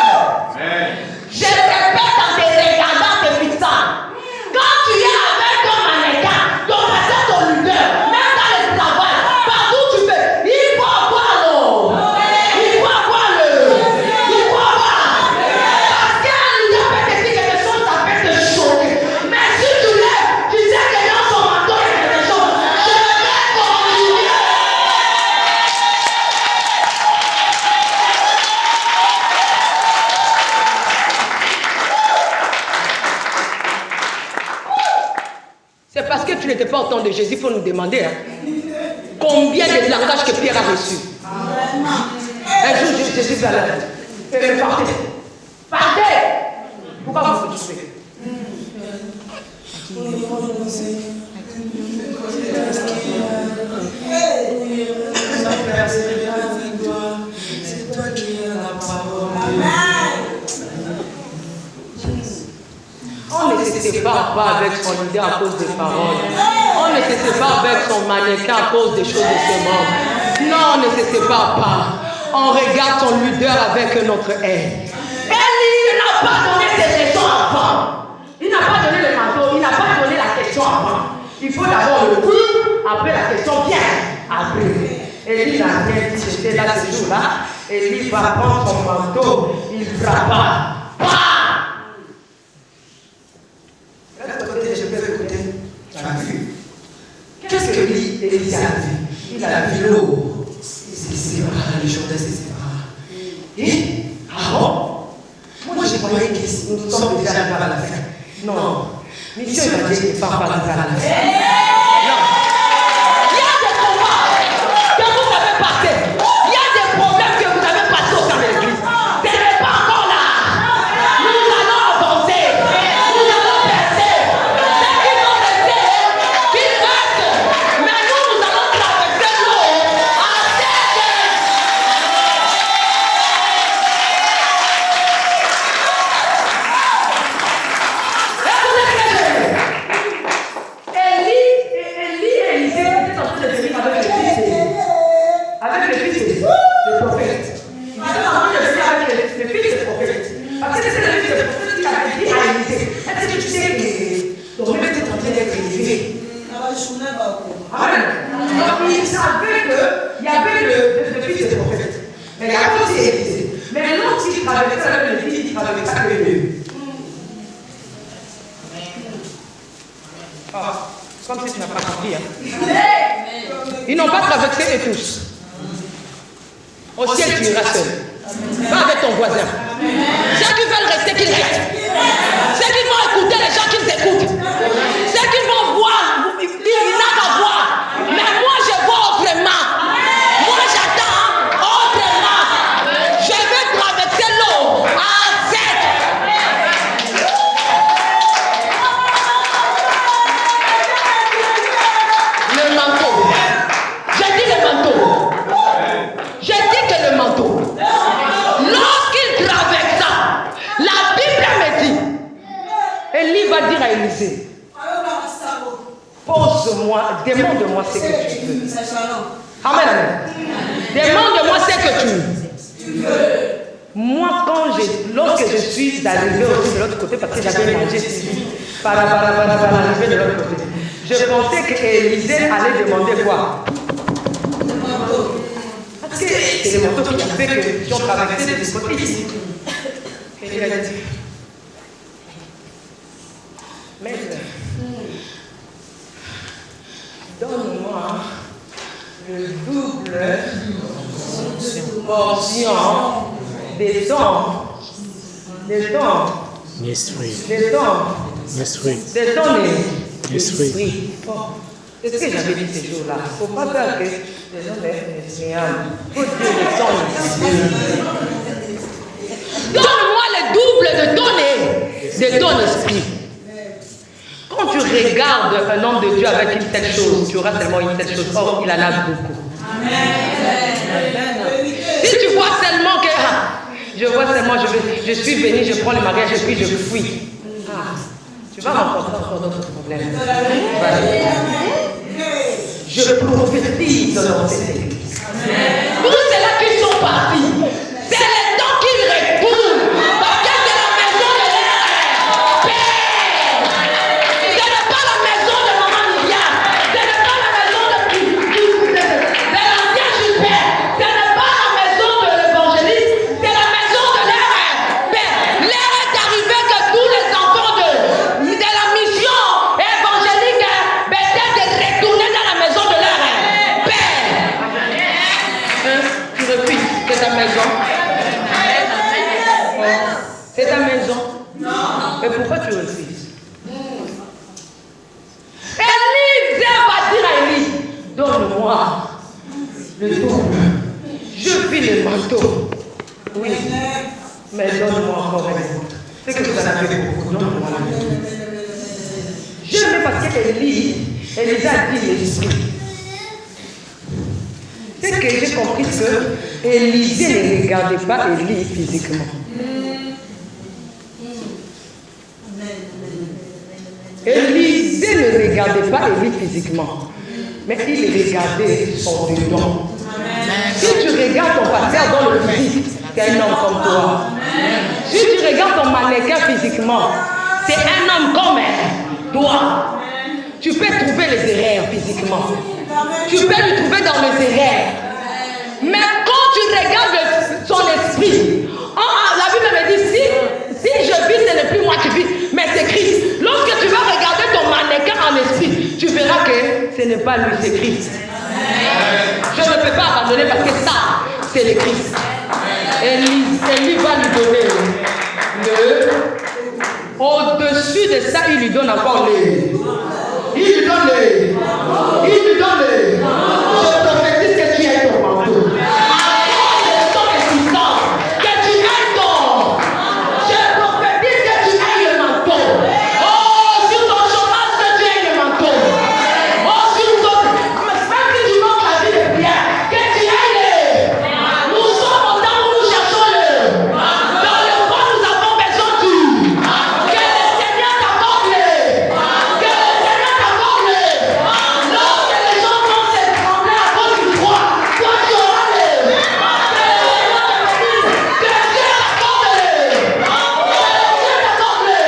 Je répète en te regardant, te fixant. Quand tu es avec ton mannequin, ton pasteur, ton leader, même dans le travail, partout tu veux, il faut avoir l'eau. Il faut avoir le. Il faut avoir. Parce qu'un leader peut te dire quelque chose, ça peut te choquer. Mais si tu lèves, tu sais que dans son manteau, il y a quelque chose. Je vais continuer. C'est parce que tu n'étais pas au temps de Jésus, il faut nous demander combien de langages que Pierre a reçu. Un jour, Jésus va là. Partez. Partez. Pourquoi vous vous trouvez? C'est toi qui as la parole. On ne se sépare pas avec son leader à cause des paroles. On ne se sépare pas avec son mannequin à cause des choses de ce monde. Non, on ne se sépare pas. On regarde son leader avec notre haine. Élie n'a pas donné ses leçons avant. Il n'a pas donné le manteau. Il n'a pas donné la question avant. Il faut d'abord le coup. Après la question vient. Après. Élie n'a rien dit. J'étais là ce jour-là. Élie va prendre son manteau. Il frappa. Je peux écouter. Tu as vu? Qu'est-ce que Élie a vu? Il a vu l'eau. Il s'est séparé, le Jourdain s'est séparé. Et? Ah bon? Moi je croyais que nous sommes déjà arrivés à la fin. Non. Mission évangélique n'est pas arrivée à la fin. Non. Il y a des combats que vous avez passés. Il y a des problèmes que vous avez passés au sein de l'église. Ce n'est pas encore là. Nous allons avancer. Nous allons percer. Ceux qui vont rester, qu'ils restent. Mais nous allons traverser l'eau en tête. Élie et Élisée étaient en train de venir avec le fils de prophète. Ils étaient en train de venir avec le fils de prophète. Parce que c'est le fils de prophète qui avait dit à Élisée, est-ce que tu sais que ton maître est en train d'être élevé? Amen. Donc ils savaient qu'il y avait le fils de prophète. Mais il y avait aussi Élisée. Mais l'autre qui traversait avec le fils, il traversait avec les deux. Ah, comme si tu n'as pas compris. Ils n'ont pas traversé eux tous. Au ciel, tu iras seul. Va avec ton voisin. Ceux qui veulent rester, qu'ils restent. Ceux qui vont écouter les gens, qu'ils écoutent. Ceux qui vont voir, il n'a qu'à voir. Mais moi, je vois autrement. Moi, j'attends autrement. Je vais traverser l'eau en sec. Le manteau. J'ai dit le manteau. J'ai dit que le manteau. Lorsqu'il traversa, la Bible me dit, Élie va dire à Élisée, pose-moi, demande-moi ce que tu veux. Amen, amen. Demande-moi ce que tu veux. Moi, lorsque je suis arrivé aussi de l'autre côté, parce que j'avais mangé par arriver de l'autre côté, je pensais qu'Élisée allait demander quoi? Parce que c'est le manteau qui a fait que j'ai traversé de ce côté ici. Et il a dit, maître, donne-moi le double portion des dons. Des dons. Yes, oui. Des dons. Yes, oui. Des dons. Yes, oui. Oui. C'est ce que j'avais dit ces jours-là. Il ne faut pas faire que les gens me âment. Il faut dire les dons. Donne-moi le double de ton esprit. Quand tu regardes un homme de Dieu avec une telle chose, tu auras seulement une telle chose. Or, il en a beaucoup. Si tu vois seulement que Je vois seulement, je suis venu, je prends le mariage et puis je fuis. Ah, tu vas rencontrer encore d'autres problèmes. Je prophétise dans cette église. Tous ceux-là qui sont partis, c'est le temps qu'ils retournent. Parce que c'est la maison de leur père. Ce n'est pas la maison de maman Myriam. Ce n'est pas la maison de l'ancien Gilbert. Ce n'est pas la maison de l'évangéliste. C'est la maison de leur père. L'heure est arrivée que tous les enfants de la mission évangélique Bethel de retourner dans la maison de leur père. Tu refuses, c'est ta maison. C'est ta maison. Mais pourquoi tu refuses? Élie va dire à Élie, donne-moi le double. Je vis le manteau. Oui, mais donne-moi encore un autre. C'est que vous en avez beaucoup, donne-moi le double. Je veux parce qu'Élie a dit l'esprit. C'est que j'ai compris que Élisée ne regardait pas Élie physiquement. Élisée ne regardait pas Élie physiquement, mais il regardait son dedans. Si tu regardes ton pasteur dans le physique, c'est un homme comme toi. Si tu regardes ton mannequin physiquement, c'est un homme comme toi. Tu peux trouver les erreurs physiquement. Tu peux lui trouver dans les erreurs. Mais quand tu regardes son esprit, la Bible me dit, si je vis, ce n'est plus moi qui vis, mais c'est Christ. Lorsque tu vas regarder ton mannequin en esprit, tu verras que ce n'est pas lui, c'est Christ. Je ne peux pas abandonner parce que ça, c'est le Christ. Élie va lui donner au-dessus de ça, il lui donne encore il lui donne je prophétise que tu es ton manteau. À ton existence, que tu aies ton. Je prophétise que tu aies le manteau. Oh, sur ton chômage, que tu aies le manteau. Oh, sur ton. Même si tu manques la vie de bien, que tu aies le. Nous sommes au temps où nous cherchons le. Dans le fond, nous avons besoin du. Que le Seigneur t'accorde le. Que le Seigneur t'accorde le. Lorsque les gens vont se trembler à cause du froid, toi tu auras le. Que Dieu t'accorde le. Que Dieu t'accorde le.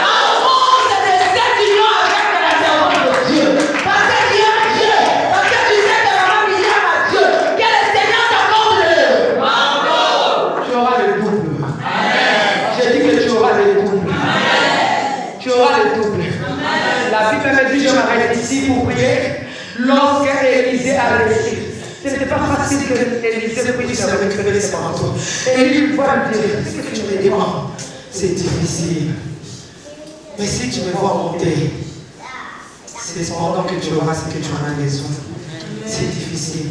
Avance de cette union avec la servante de Dieu. Parce que tu es Dieu. Parce que tu sais que maman Myriam a Dieu. Que le Seigneur t'accorde le. Tu auras le double. J'ai dit que tu auras le double. Tu auras le double. La Bible me dit, je m'arrête ici pour prier. Lorsque Élisée a réussi, ce n'était pas facile que Élisée puisse récupérer ses manteaux. Et il va lui dire, ce que tu me demandes, c'est difficile. Mais si tu me vois monter, c'est cependant que tu auras ce que tu en as besoin. C'est difficile.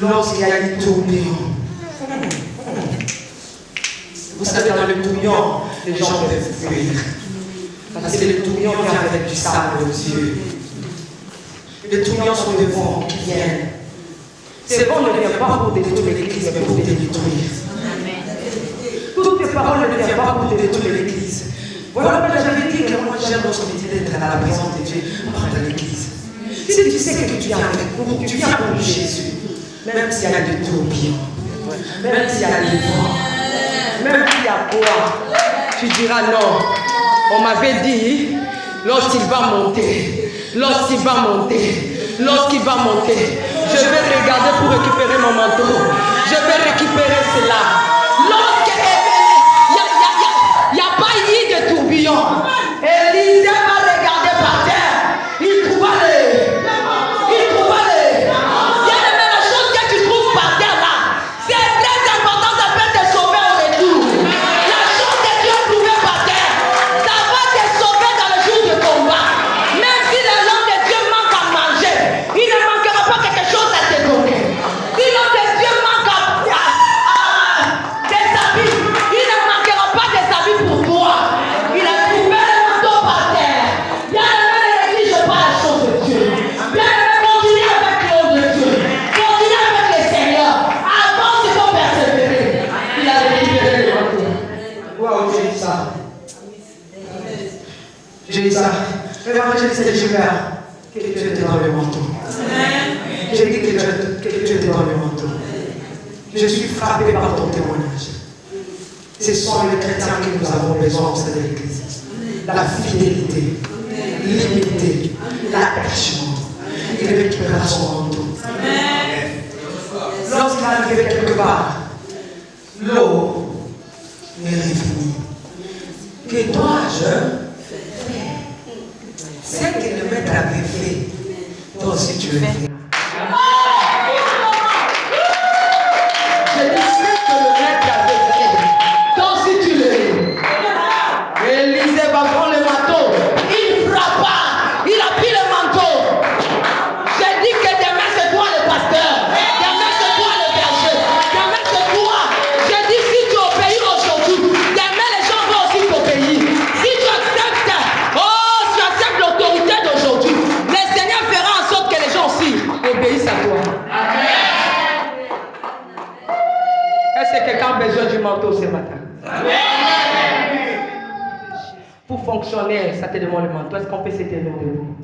Lorsqu'il y a une tourbillon, vous savez, dans le tourbillon, les gens peuvent fuir. Parce que les tourbillons viennent avec du sable aux yeux. Les tourbillons sont des vents qui viennent. Ces vents ne viennent pas pour détruire l'église, mais pour te détruire. Toutes tes paroles ne viennent pas pour détruire l'église. Voilà pourquoi j'avais dit que moi j'aime notre métier d'être à la présence de Dieu dans l'église. Si tu sais que tu viens pour Jésus, même s'il y a des tourbillons, même s'il y a des vents, même s'il y a quoi, tu diras non. On m'avait dit, lorsqu'il va monter, je vais regarder pour récupérer mon manteau. Je vais récupérer cela. Il n'y a pas eu de tourbillon. Élisée va regarder par terre. Il trouva les. Il y a les mêmes choses que tu trouves par terre là. C'est très important, ça peut te sauver au retour. La chose que tu as trouvée par terre, ça va te sauver dans le jour de combat. Même si les hommes de Dieu manquent à manger, il ne manquera pas quelque chose à te donner. Si l'homme de Dieu manque à des habits, ça. J'ai dit ça. L'évangéliste Gilbert, que Dieu était dans le manteau. J'ai dit que Dieu était dans le manteau. Je suis frappé par ton témoignage. Ce sont les chrétiens que nous avons besoin au sein de l'Église. La fidélité, l'humilité, l'attachement. Il récupérera son manteau. Lorsqu'il est arrivé quelque part, l'eau est revenue. Que dois-je faire? C'est que le maître avait fait. Toi aussi tu le fais. Je dis ce que le maître avait fait. Donc si tu le fais. Élisée va prendre le manteau. Il frappa. Il a pris le manteau. J'ai dit que demain c'est toi le pasteur. Demain c'est toi le berger. Demain c'est toi. J'ai dit si tu obéis aujourd'hui, demain les gens vont aussi t'obéir. Si tu acceptes, tu acceptes l'autorité d'aujourd'hui, le Seigneur fera en sorte que les gens aussi obéissent à toi. Est-ce que quelqu'un a besoin du manteau ce matin? Pour fonctionner, ça te demande le manteau. Est-ce qu'on peut se tenir debout?